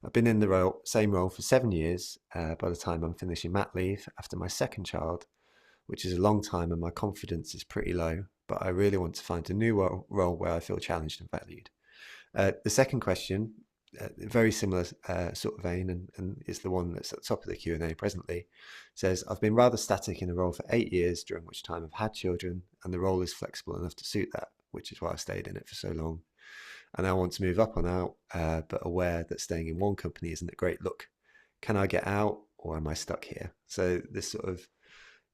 I've been in the same role for 7 years by the time I'm finishing mat leave after my second child, which is a long time, and my confidence is pretty low, but I really want to find a new role where I feel challenged and valued. The second question, very similar sort of vein, and is the one that's at the top of the Q&A presently, says, I've been rather static in a role for 8 years, during which time I've had children, and the role is flexible enough to suit that, which is why I stayed in it for so long. And I want to move up and out, but aware that staying in one company isn't a great look. Can I get out, or am I stuck here? So this sort of,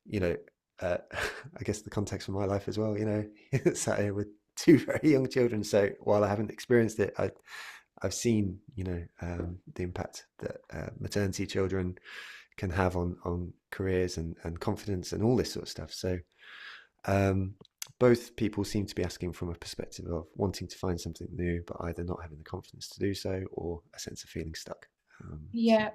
you know, I guess the context for my life as well, sat here with two very young children. So while I haven't experienced it, I've seen, the impact that maternity children can have on careers and confidence and all this sort of stuff. So um, both people seem to be asking from a perspective of wanting to find something new, but either not having the confidence to do so or a sense of feeling stuck. So, Yeah.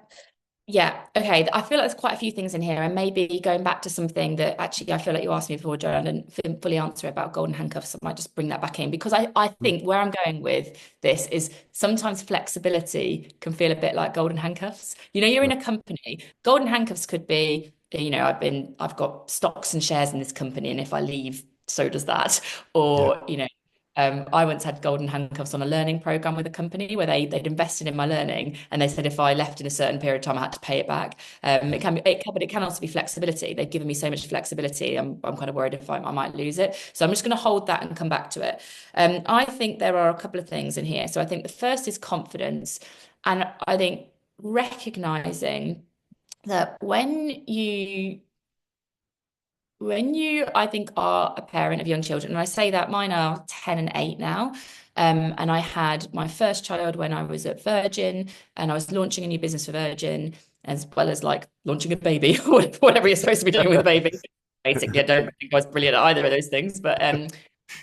Yeah, okay. I feel like there's quite a few things in here, and maybe going back to something that actually I feel like you asked me before, Joe, and I didn't fully answer about golden handcuffs. I might just bring that back in because I mm, think where I'm going with this is sometimes flexibility can feel a bit like golden handcuffs. You're in right. a company. Golden handcuffs could be, I've got stocks and shares in this company, and if I leave, so does that. Yeah. Or, I once had golden handcuffs on a learning program with a company where they'd invested in my learning, and they said if I left in a certain period of time, I had to pay it back. But it can also be flexibility. They've given me so much flexibility. I'm kind of worried if I might lose it. So I'm just going to hold that and come back to it. I think there are a couple of things in here. So I think the first is confidence, and I think recognizing that when you, I think, are a parent of young children, and I say that mine are 10 and 8 now, and I had my first child when I was at Virgin, and I was launching a new business for Virgin, as well as like launching a baby, or whatever you're supposed to be doing with a baby. Basically, I don't think I was brilliant at either of those things, but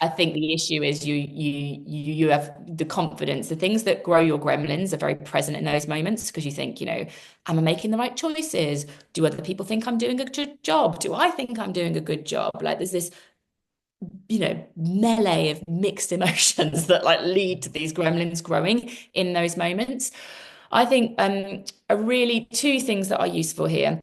I think the issue is you have the confidence. The things that grow your gremlins are very present in those moments because you think, am I making the right choices? Do other people think I'm doing a good job? Do I think I'm doing a good job? Like there's this, melee of mixed emotions that like lead to these gremlins growing in those moments. I think are really two things that are useful here.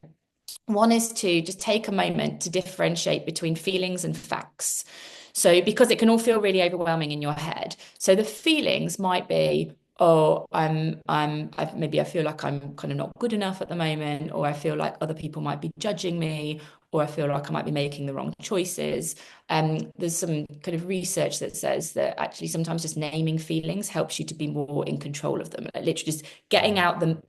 One is to just take a moment to differentiate between feelings and facts. So, because it can all feel really overwhelming in your head. So the feelings might be, oh, maybe I feel like I'm kind of not good enough at the moment, or I feel like other people might be judging me, or I feel like I might be making the wrong choices. There's some kind of research that says that actually sometimes just naming feelings helps you to be more in control of them. Like literally just getting Mm, out the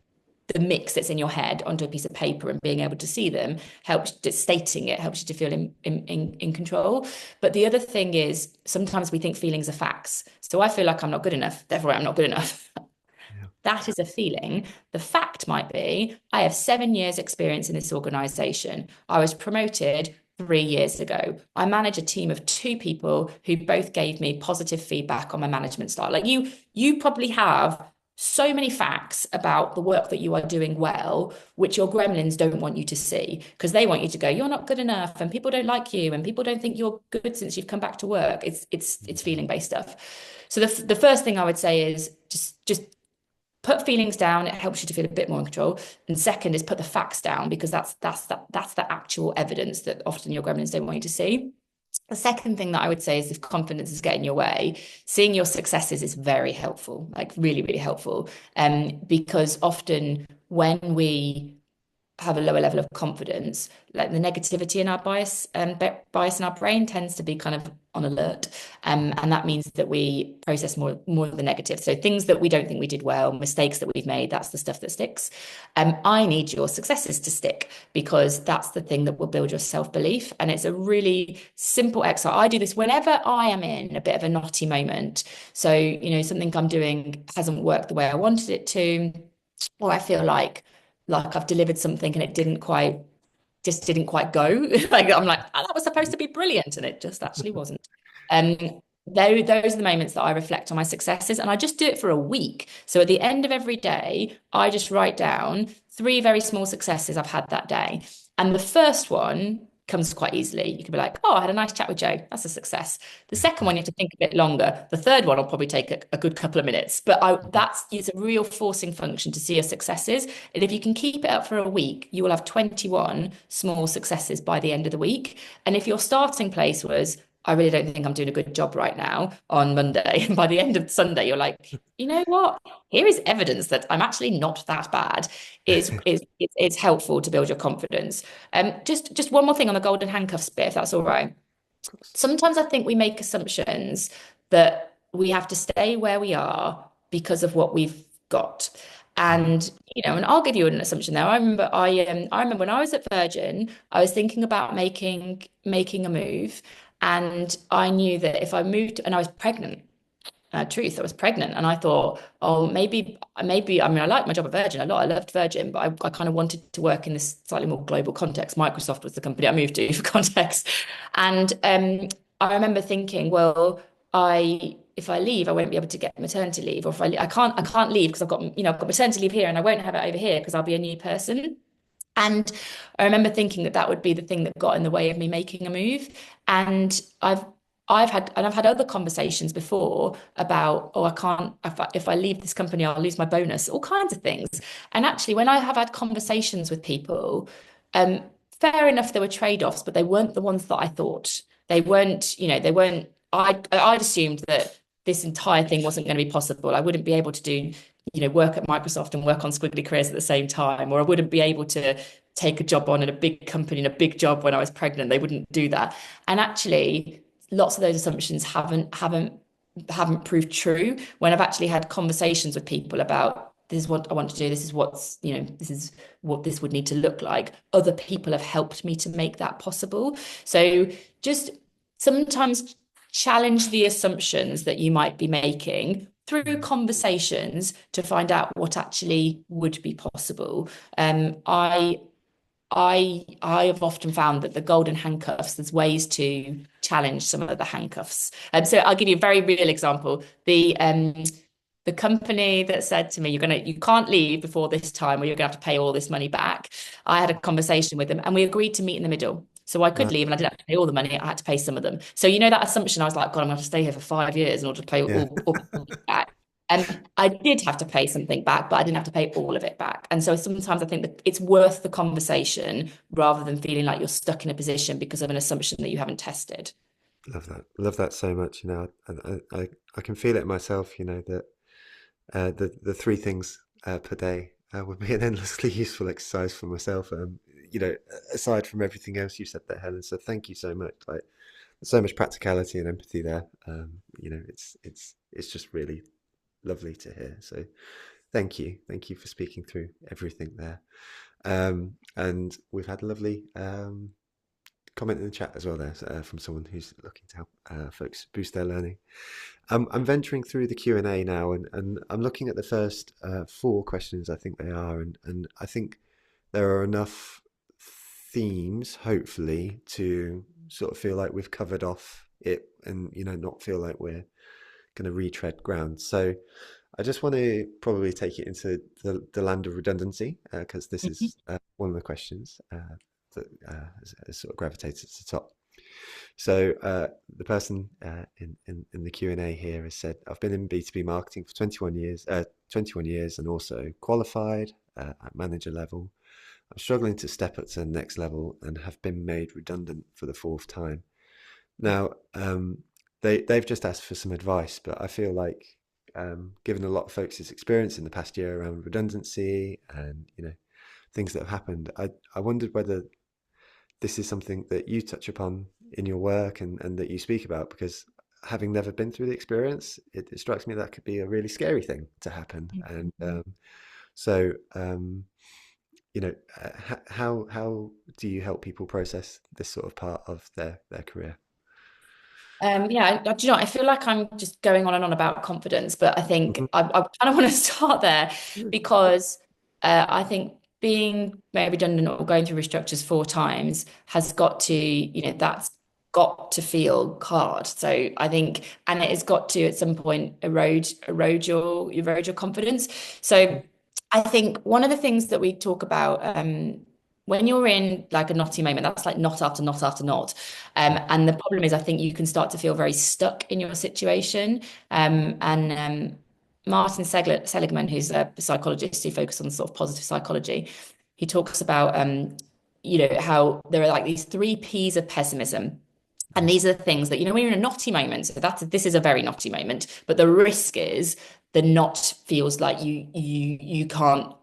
mix that's in your head onto a piece of paper and being able to see them helps, just stating it helps you to feel in control. But the other thing is sometimes we think feelings are facts. So I feel like I'm not good enough, therefore I'm not good enough. yeah. That is a feeling. The fact might be I have 7 years experience in this organization. I was promoted 3 years ago. I manage a team of two people who both gave me positive feedback on my management style. Like you probably have so many facts about the work that you are doing well, which your gremlins don't want you to see because they want you to go, you're not good enough, and people don't like you, and people don't think you're good since you've come back to work. It's feeling based stuff. So the first thing I would say is just put feelings down. It helps you to feel a bit more in control. And second is put the facts down because that's the actual evidence that often your gremlins don't want you to see. The second thing that I would say is if confidence is getting your way, seeing your successes is very helpful, like really, really helpful. Because often when we have a lower level of confidence, like the negativity in our bias in our brain tends to be kind of on alert, and that means that we process more of the negative. So things that we don't think we did well, mistakes that we've made, that's the stuff that sticks. I need your successes to stick because that's the thing that will build your self-belief, and it's a really simple exercise. I do this whenever I am in a bit of a knotty moment. So something I'm doing hasn't worked the way I wanted it to, or I feel like I've delivered something and it didn't quite go. Like I'm like, oh, that was supposed to be brilliant, and it just actually wasn't. Um, those are the moments that I reflect on my successes, and I just do it for a week. So at the end of every day, I just write down three very small successes I've had that day. And the first one comes quite easily. You can be like, oh, I had a nice chat with Joe. That's a success. The second one, you have to think a bit longer. The third one will probably take a good couple of minutes. But it's a real forcing function to see your successes. And if you can keep it up for a week, you will have 21 small successes by the end of the week. And if your starting place was, I really don't think I'm doing a good job right now on Monday. And by the end of Sunday, you're like, you know what? Here is evidence that I'm actually not that bad. It's helpful to build your confidence. Just one more thing on the golden handcuffs bit, if that's all right. Of course. Sometimes I think we make assumptions that we have to stay where we are because of what we've got. Mm, And and I'll give you an assumption there. I remember when I was at Virgin, I was thinking about making a move, and I knew that if I moved, and I was pregnant, truth, I was pregnant, and I thought, oh, maybe. I mean, I liked my job at Virgin a lot. I loved Virgin, but I kind of wanted to work in this slightly more global context. Microsoft was the company I moved to for context, and I remember thinking, well, I if I leave, I won't be able to get maternity leave, or if I can't leave because I've got maternity leave here, and I won't have it over here because I'll be a new person. And I remember thinking that that would be the thing that got in the way of me making a move. And I've had other conversations before about, oh, I can't, if I leave this company, I'll lose my bonus, all kinds of things. And actually, when I have had conversations with people, um, fair enough, there were trade-offs, but they weren't the ones that I thought. They weren't, I'd assumed that this entire thing wasn't going to be possible. I wouldn't be able to do, work at Microsoft and work on Squiggly Careers at the same time, or I wouldn't be able to take a job on in a big company in a big job when I was pregnant. They wouldn't do that. And actually, lots of those assumptions haven't proved true when I've actually had conversations with people about this is what I want to do. This is what this would need to look like. Other people have helped me to make that possible. So just sometimes challenge the assumptions that you might be making through mm, conversations to find out what actually would be possible. I have often found that the golden handcuffs, there's ways to challenge some of the handcuffs. So I'll give you a very real example. The company that said to me, you can't leave before this time, or you're gonna have to pay all this money back. I had a conversation with them, and we agreed to meet in the middle. So I could right. leave, and I didn't have to pay all the money. I had to pay some of them. So that assumption, I was like, God, I'm gonna have to stay here for 5 years in order to pay Yeah. all back. And I did have to pay something back, but I didn't have to pay all of it back. And so sometimes I think that it's worth the conversation rather than feeling like you're stuck in a position because of an assumption that you haven't tested. Love that. Love that so much. I can feel it myself, that the three things per day would be an endlessly useful exercise for myself. Aside from everything else you said there, Helen. So thank you so much. Like, there's so much practicality and empathy there. It's just really lovely to hear. So thank you for speaking through everything there. And we've had a lovely comment in the chat as well there from someone who's looking to help folks boost their learning. I'm venturing through the Q&A now, and I'm looking at the first four questions, I think they are, and I think there are enough themes, hopefully, to sort of feel like we've covered off it and, not feel like we're going to retread ground. So I just want to probably take it into the land of redundancy, because this Mhm. is one of the questions that has sort of gravitated to the top. So the person in the Q&A here has said, I've been in B2B marketing for 21 years and also qualified at manager level. I'm struggling to step up to the next level and have been made redundant for the fourth time. Now, they've just asked for some advice, but I feel like given a lot of folks' experience in the past year around redundancy and, things that have happened, I wondered whether this is something that you touch upon in your work and that you speak about, because having never been through the experience, it strikes me that could be a really scary thing to happen. And so, how do you help people process this sort of part of their career? Yeah, do you know, I feel like I'm just going on and on about confidence, but I think Mhm. I kind of want to start there because I think being made redundant or going through restructures 4 times has got to, that's got to feel hard. So I think, and it has got to at some point erode your confidence. So I think one of the things that we talk about when you're in like a knotty moment, that's like knot after knot after knot. And the problem is, I think you can start to feel very stuck in your situation. Martin Seligman, who's a psychologist who focuses on sort of positive psychology, he talks about, how there are like these 3 P's of pessimism. And these are the things that, when you're in a knotty moment, so this is a very knotty moment, but the risk is the knot feels like you can't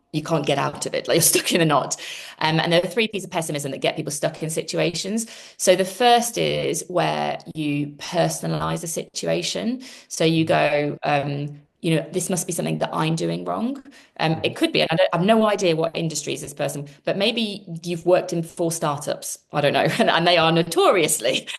get out of it, like you're stuck in a knot. And there are three P's of pessimism that get people stuck in situations. So the first is where you personalize a situation. So you go, this must be something that I'm doing wrong. It could be, and I have no idea what industry is this person, but maybe you've worked in four startups. I don't know, and they are notoriously true.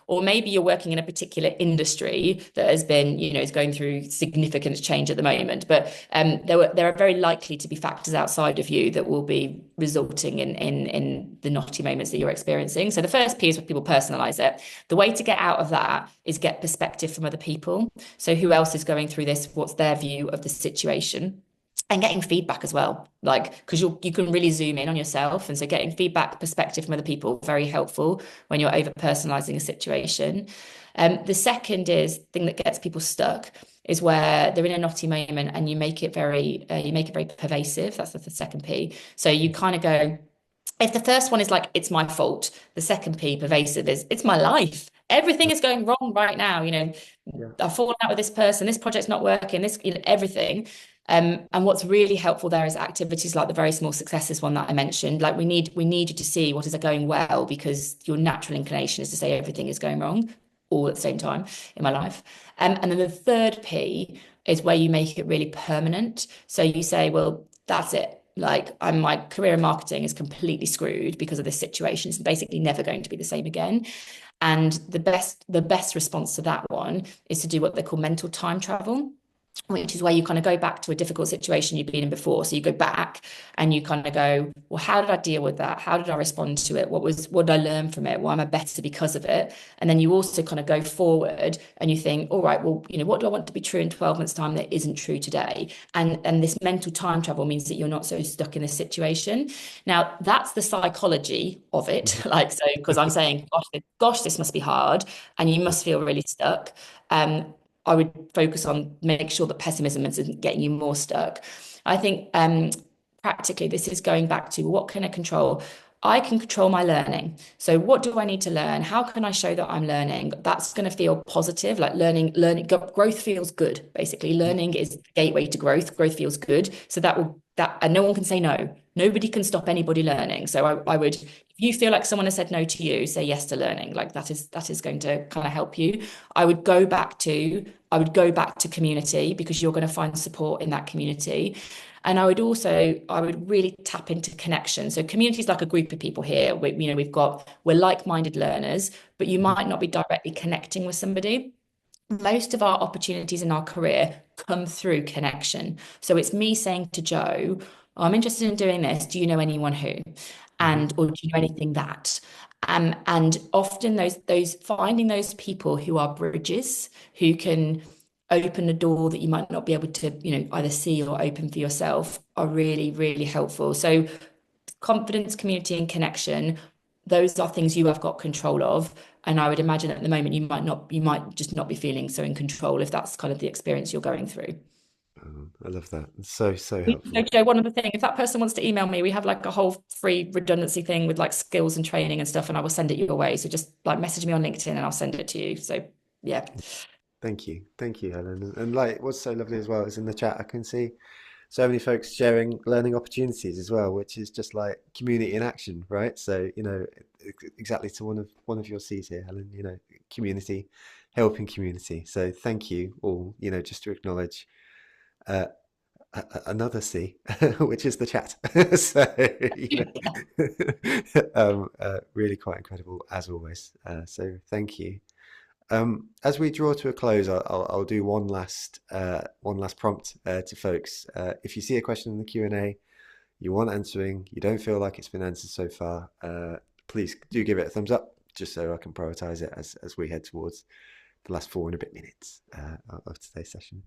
Or maybe you're working in a particular industry that has been, is going through significant change at the moment. But there are very likely to be factors outside of you that will be resulting in the knotty moments that you're experiencing. So the first P is when people personalize it. The way to get out of that is get perspective from other people. So who else is going through this? What's their view of the situation? And getting feedback as well, like because you can really zoom in on yourself, and so getting feedback, perspective from other people, very helpful when you're over personalizing a situation. The second is thing that gets people stuck is where they're in a knotty moment and you make it very pervasive. That's the second P. So you kind of go, if the first one is like, it's my fault, the second P, pervasive, is it's my life. Everything is going wrong right now. Yeah. I've fallen out with this person, this project's not working, this, everything. And what's really helpful there is activities like the very small successes one that I mentioned. Like we need you to see what is going well, because your natural inclination is to say everything is going wrong all at the same time in my life. And then the third P is where you make it really permanent. So you say, well, that's it. Like my career in marketing is completely screwed because of this situation. It's basically never going to be the same again. And the best response to that one is to do what they call mental time travel, which is where you kind of go back to a difficult situation you've been in before. So you go back and you kind of go, well, how did I deal with that? How did I respond to it? What did I learn from it? Why am I better because of it? And then you also kind of go forward and you think, all right, well, what do I want to be true in 12 months' time that isn't true today? And this mental time travel means that you're not so stuck in this situation. Now, that's the psychology of it. Like, so, because I'm saying, gosh, this must be hard, and you must feel really stuck. I would focus on make sure that pessimism isn't getting you more stuck. I think practically this is going back to what can I control? I can control my learning. So what do I need to learn? How can I show that I'm learning? That's going to feel positive. Like growth feels good. Basically, learning is the gateway to growth. Growth feels good. So and no one can say no. Nobody can stop anybody learning. So I would, if you feel like someone has said no to you, say yes to learning. Like that is going to kind of help you. I would go back to community, because you're going to find support in that community. And I would really tap into connection. So community is like a group of people here. We're like-minded learners, but you might not be directly connecting with somebody. Most of our opportunities in our career come through connection. So it's me saying to Joe, "Oh, I'm interested in doing this. Do you know anyone who? Mhm. Or do you know anything that?" And often those finding those people who are bridges, who can open a door that you might not be able to, either see or open for yourself, are really, really helpful. So confidence, community, and connection, those are things you have got control of. And I would imagine at the moment you might just not be feeling so in control, if that's kind of the experience you're going through. Oh, I love that. It's so, so So, helpful. Joe, one other thing, if that person wants to email me, we have like a whole free redundancy thing with like skills and training and stuff, and I will send it your way. So just like message me on LinkedIn and I'll send it to you. So yeah. Thank you. Thank you, Helen. And like, what's so lovely as well is in the chat, I can see so many folks sharing learning opportunities as well, which is just like community in action, right? So, exactly to one of your C's here, Helen, community, helping community. So thank you all, just to acknowledge uh, another C, which is the chat. So, really quite incredible as always. So thank you. As we draw to a close, I'll do one last prompt to folks. If you see a question in the Q&A you want answering, you don't feel like it's been answered so far, please do give it a thumbs up, just so I can prioritize it as we head towards the last 4 and a bit minutes of today's session.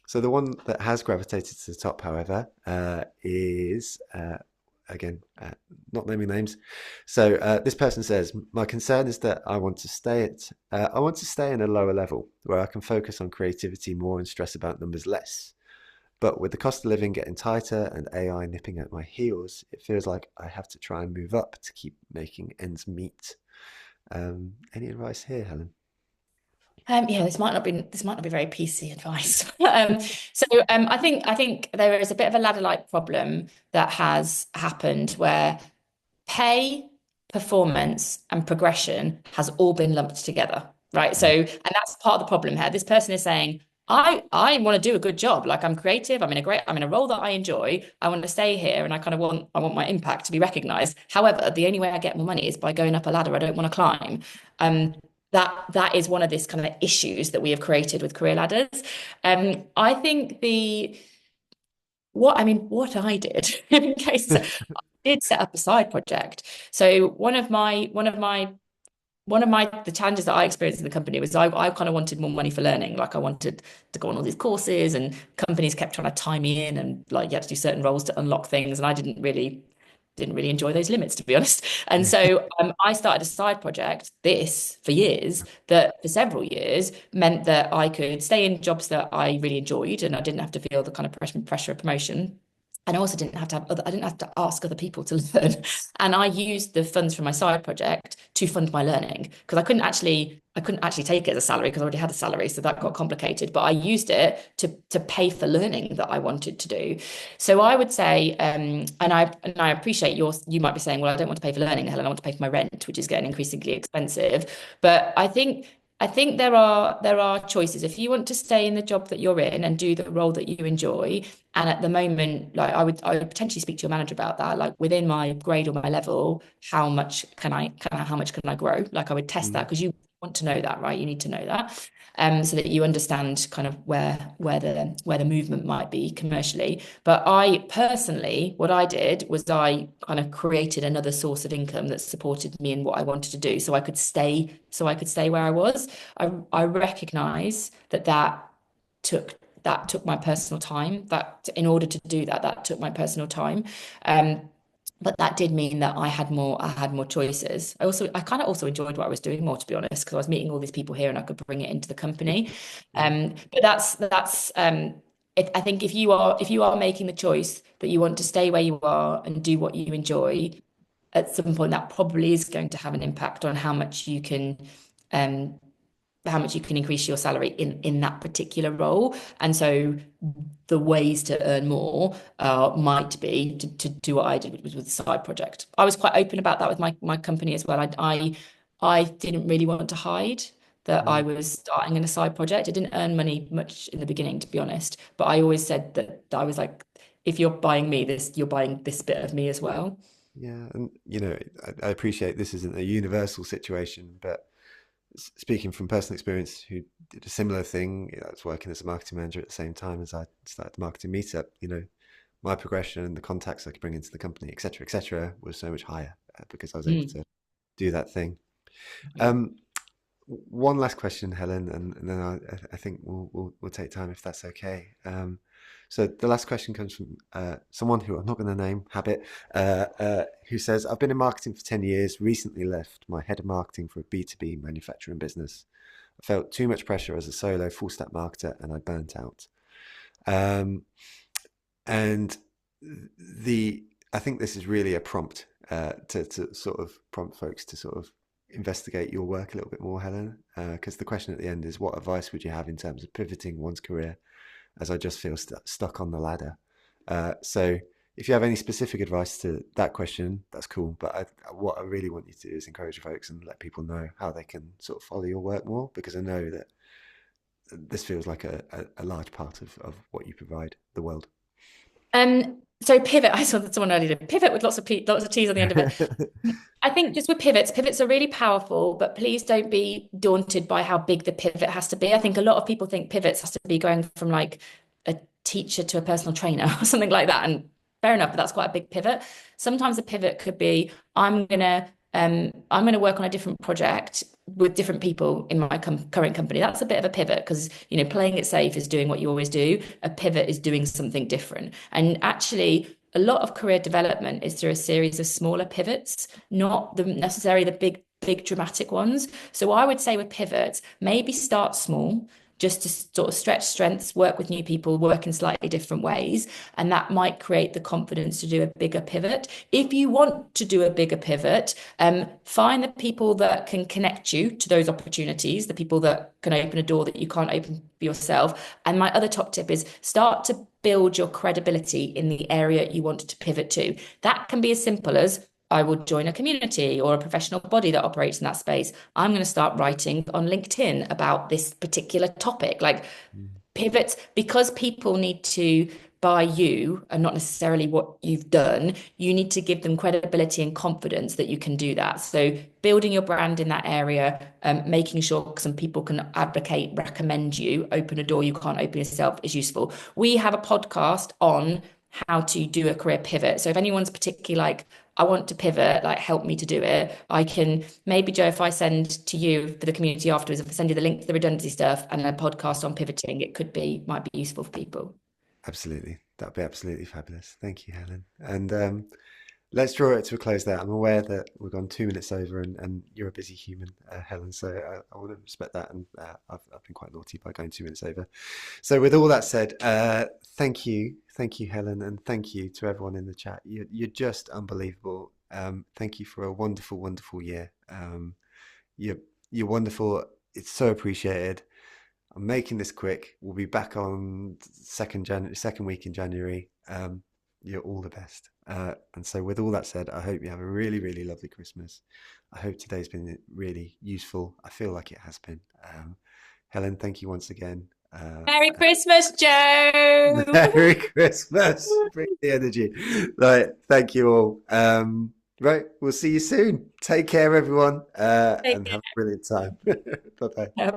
So the one that has gravitated to the top, however, is again, not naming names. So this person says, my concern is that I want to stay in a lower level where I can focus on creativity more and stress about numbers less. But with the cost of living getting tighter and AI nipping at my heels, it feels like I have to try and move up to keep making ends meet. Any advice here, Helen? Yeah, this might not be very PC advice. I think there is a bit of a ladder-like problem that has happened where pay, performance, and progression has all been lumped together, right? So, Mm, and that's part of the problem here. This person is saying, I want to do a good job. Like I'm creative, I'm in a role that I enjoy. I want to stay here and I want my impact to be recognized. However, the only way I get more money is by going up a ladder I don't want to climb. Um, that is one of this kind of issues that we have created with career ladders. I think what I did in case did set up a side project. So one of my the challenges that I experienced in the company was I kind of wanted more money for learning. Like I wanted to go on all these courses and companies kept trying to tie me in and like you had to do certain roles to unlock things. And I didn't really enjoy those limits, to be honest. And so I started a side project, this for years, that for several years meant that I could stay in jobs that I really enjoyed and I didn't have to feel the kind of pressure of promotion. And I also I didn't have to ask other people to learn. And I used the funds from my side project to fund my learning because I couldn't actually take it as a salary because I already had a salary. So that got complicated. But I used it to pay for learning that I wanted to do. So I would say, and I appreciate you might be saying, well, I don't want to pay for learning, Helen, I want to pay for my rent, which is getting increasingly expensive. But I think there are choices. If you want to stay in the job that you're in and do the role that you enjoy, and at the moment, like I would potentially speak to your manager about that. Like within my grade or my level, how much can I grow? Like I would test that mm, because you want to know that, right? You need to know that. So that you understand kind of where the movement might be commercially. But I personally, what I did was I kind of created another source of income that supported me in what I wanted to do, so I could stay where I was. I recognize that took my personal time. That in order to do that, that took my personal time. Um, but that did mean that I had more choices. I kind of also enjoyed what I was doing more, to be honest, because I was meeting all these people here and I could bring it into the company. yeah. But I think if you are making the choice that you want to stay where you are and do what you enjoy, at some point that probably is going to have an impact on um how much you can increase your salary in that particular role. And so the ways to earn more might be to do what I did with the side project. I was quite open about that with my company as well. I didn't really want to hide that I Mm. was starting in a side project. It didn't earn money much in the beginning, to be honest. But I always said that I was like, if you're buying me this, you're buying this bit of me as well. Yeah, and I appreciate this isn't a universal situation, but speaking from personal experience, who did a similar thing, I was working as a marketing manager at the same time as I started the marketing meetup. My progression and the contacts I could bring into the company, et cetera, was so much higher because I was able Mm. to do that thing. Um, One last question, Helen, and then I think we'll take time if that's okay. So the last question comes from someone who I'm not going to name, Habit, who says, I've been in marketing for 10 years, recently left my head of marketing for a B2B manufacturing business. I felt too much pressure as a solo full stack marketer and I burnt out. Um, and the I think this is really a prompt to sort of prompt folks to sort of investigate your work a little bit more, Helen. Because the question at the end is, what advice would you have in terms of pivoting one's career? As I just feel stuck on the ladder. So if you have any specific advice to that question, that's cool. But what I really want you to do is encourage folks and let people know how they can sort of follow your work more, because I know that this feels like a large part of what you provide the world. So pivot, I saw that someone earlier did pivot with lots of T's on the end of it. I think just with pivots are really powerful, but please don't be daunted by how big the pivot has to be. I think a lot of people think pivots has to be going from like a teacher to a personal trainer or something like that. And fair enough, but that's quite a big pivot. Sometimes a pivot could be I'm gonna work on a different project with different people in my current company. That's a bit of a pivot because playing it safe is doing what you always do. A pivot is doing something different. And actually, a lot of career development is through a series of smaller pivots, not necessarily the big dramatic ones. So I would say with pivots, maybe start small. just to sort of stretch strengths, work with new people, work in slightly different ways. And that might create the confidence to do a bigger pivot. If you want to do a bigger pivot, find the people that can connect you to those opportunities, the people that can open a door that you can't open for yourself. And my other top tip is start to build your credibility in the area you want to pivot to. That can be as simple as I will join a community or a professional body that operates in that space. I'm going to start writing on LinkedIn about this particular topic. Like Mm. pivots, because people need to buy you and not necessarily what you've done, you need to give them credibility and confidence that you can do that. So building your brand in that area, making sure some people can advocate, recommend you, open a door you can't open yourself is useful. We have a podcast on how to do a career pivot. So if anyone's particularly like, I want to pivot, like help me to do it, I can maybe, Joe, if I send to you for the community afterwards, if I send you the link to the redundancy stuff and a podcast on pivoting, it could be, might be useful for people. Absolutely. That'd be absolutely fabulous. Thank you, Helen. And let's draw it to a close there. I'm aware that we've gone 2 minutes over, and you're a busy human, Helen. So I want to respect that. And I've been quite naughty by going 2 minutes over. So with all that said, thank you, Helen, and thank you to everyone in the chat. You're just unbelievable. Thank you for a wonderful, wonderful year. You're you're wonderful. It's so appreciated. I'm making this quick. We'll be back on second week in January. You're all the best. And so with all that said, I hope you have a really, really lovely Christmas. I hope today's been really useful. I feel like it has been. Helen, thank you once again. Merry Christmas, Joe. Merry Christmas. Bring the energy. Right. Thank you all. Right. We'll see you soon. Take care, everyone, Take and have a brilliant time. Bye bye. care.